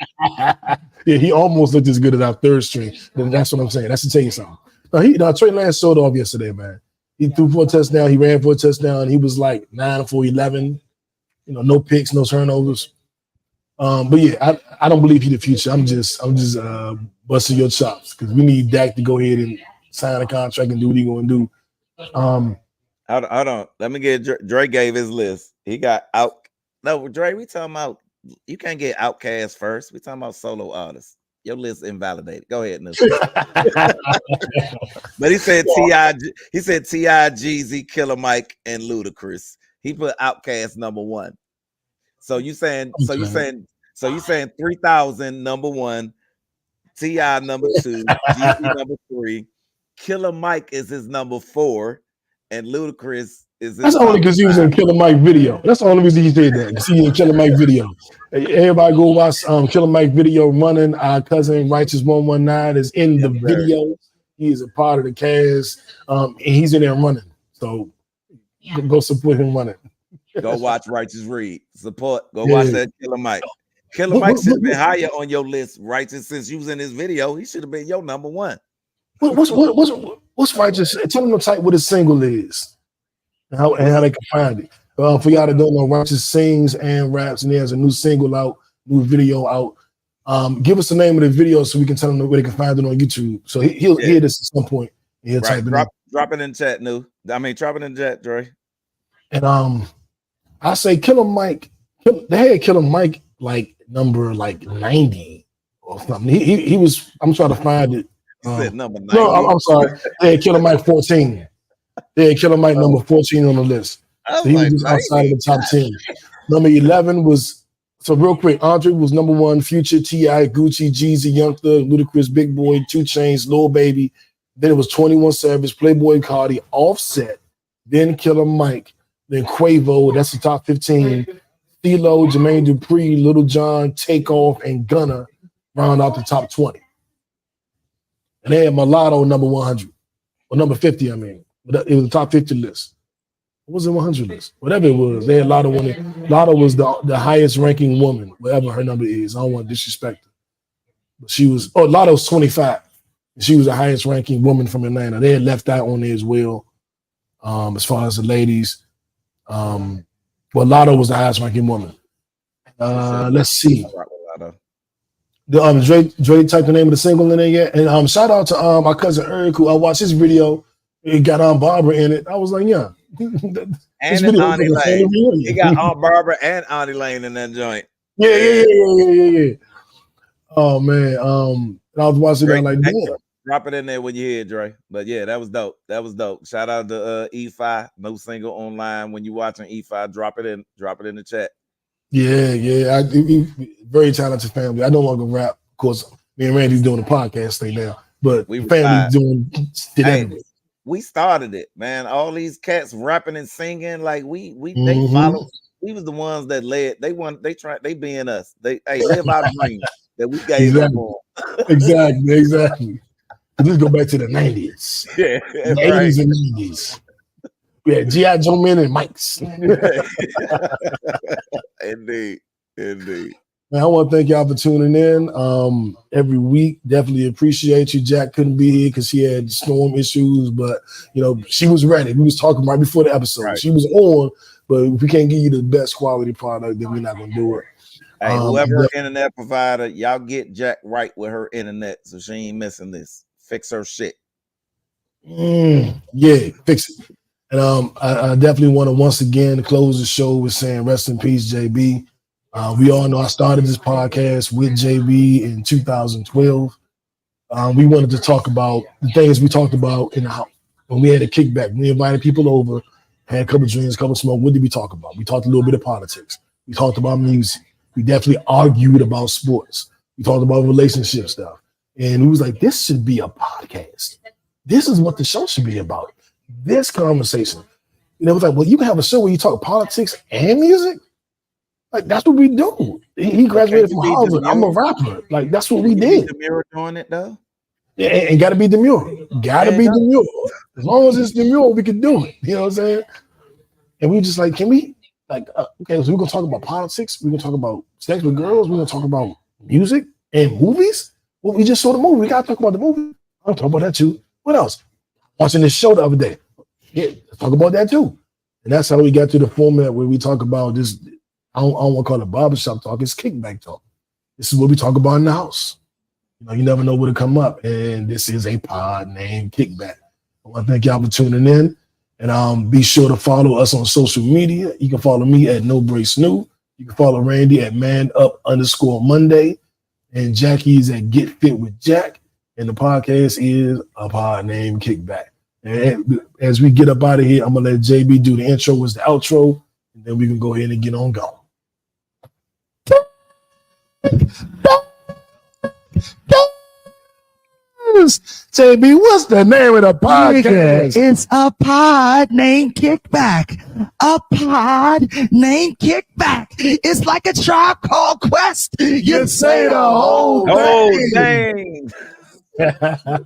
Yeah, he almost looked as good as our third string. That's what I'm saying. That's to tell you something. Trey Lance showed off yesterday, man. He threw for a touchdown. He ran for a touchdown. He was like 9 for 11. No picks, no turnovers. But yeah, I don't believe he's the future. I'm just busting your chops because we need Dak to go ahead and sign a contract and do what he's going to do. Hold on. Let me get Dre gave his list. He got out. No, Dre, we talking about you can't get Outkast first. We talking about solo artists. Your list invalidated. Go ahead, Nick. But he said T.I., Jeezy, Killer Mike, and Ludacris. He put Outkast number 1. So you saying 3,000 number 1, T.I. number 2, Jeezy number 3, Killer Mike is his number 4, and Ludacris is his That's only because he was in Killer Mike video. That's the only reason he did that. Because he in Killer Mike video. Everybody go watch Killer Mike video running. Our cousin Righteous 119 is in the video. He is a part of the cast. And he's in there running. So go support him running. Go watch Righteous Read. Support. Go watch that Killer Mike. Killer Mike should have been higher on your list, Righteous, since you was in this video. He should have been your number 1. What's Righteous? Tell them to type what his single is and how they can find it. For y'all that don't know, Righteous sings and raps, and he has a new single out, new video out. Give us the name of the video so we can tell them where they can find it on YouTube. So he'll hear this at some point. And he'll type it in. Drop it in the chat, drop it in the chat, Dre. And I say Killer Mike. They had Killer Mike number 90 or something. He was. I'm trying to find it. Number 90. No, I'm sorry. They had Killer Mike 14. They had Killer Mike number 14 on the list. So he was just outside of the top 10. Number 11 was, so real quick, Andre was number 1, Future, T.I., Gucci, Jeezy, Young Thug, Ludacris, Big Boy, 2 Chainz, Lil Baby. Then it was 21 Savage, Playboy Cardi, Offset, then Killer Mike, then Quavo, that's the top 15. CeeLo, Jermaine Dupri, Little John, Takeoff, and Gunna round out the top 20. And they had Mulatto number 100, or number 50, I mean. But it was the top 50 list. What was the 100 list? Whatever it was. They had Lotto winning. Lotto was the highest ranking woman, whatever her number is. I don't want to disrespect her. But she was, Lotto's 25. She was the highest ranking woman from Atlanta. They had left that on there as well, as far as the ladies. Well, Lotto was the highest ranking woman. Let's see. Dre typed the name of the single in there yet. And shout out to my cousin Eric, who I watched his video. It got Aunt Barbara in it. I was like, yeah. And Auntie Lane. He got Aunt Barbara and Auntie Lane in that joint. Yeah. Oh man. I was watching that like, damn. Drop it in there when you hear it, Dre. But yeah, that was dope. Shout out to E5. No single online. When you watching E5, drop it in the chat. Yeah. Very talented family. I no longer rap. Of course, me and Randy's doing a podcast thing now. But family's doing everything. We started it, man. All these cats rapping and singing, like they followed. We was the ones that led. They being us. They live our dream that we gave them more. Exactly. Let's go back to the 90s. Yeah, the 80s and 90s. We had G.I. Joe Men and Mikes. Indeed. Man, I want to thank y'all for tuning in every week. Definitely appreciate you. Jack couldn't be here because he had storm issues, but she was ready. We was talking right before the episode. Right. She was on, but if we can't give you the best quality product, then we're not gonna do it. Hey, whoever internet provider, y'all get Jack right with her internet so she ain't missing this. Fix her shit. Yeah, fix it. And I definitely want to once again close the show with saying rest in peace, JB. We all know I started this podcast with JB in 2012. We wanted to talk about the things we talked about in the house. When we had a kickback, we invited people over, had a couple drinks, a couple smoke. What did we talk about? We talked a little bit of politics. We talked about music. We definitely argued about sports. We talked about relationship stuff. And we was like, this should be a podcast. This is what the show should be about. This conversation. And it was like, well, you can have a show where you talk politics and music? Like, that's what we do. He graduated from Harvard. I'm a rapper. Like, that's what we did. Demure doing it, though? Yeah, and got to be Demure. Got to be Demure. As long as it's Demure, we can do it. You know what I'm saying? And we just like, can we, like, okay, so we're going to talk about politics. We're going to talk about sex with girls. We're going to talk about music and movies. Well, we just saw the movie. We got to talk about the movie. I'll talk about that too. What else? Watching this show the other day. Yeah, let's talk about that too. And that's how we got to the format where we talk about this. I don't want to call it barbershop talk. It's kickback talk. This is what we talk about in the house. You know, you never know what'll come up. And this is a pod named Kickback. I want to thank y'all for tuning in. And be sure to follow us on social media. You can follow me at No Brace New. You can follow Randy at ManUp_Monday. And Jackie's at Get Fit with Jack. And the podcast is a pod named Kickback. And as we get up out of here, I'm going to let JB do the intro as the outro. And then we can go ahead and get on going. JB, what's the name of the podcast? It's a pod named Kickback. A pod named Kickback. It's like a Tribe Called Quest. You say the whole thing. Oh, dang.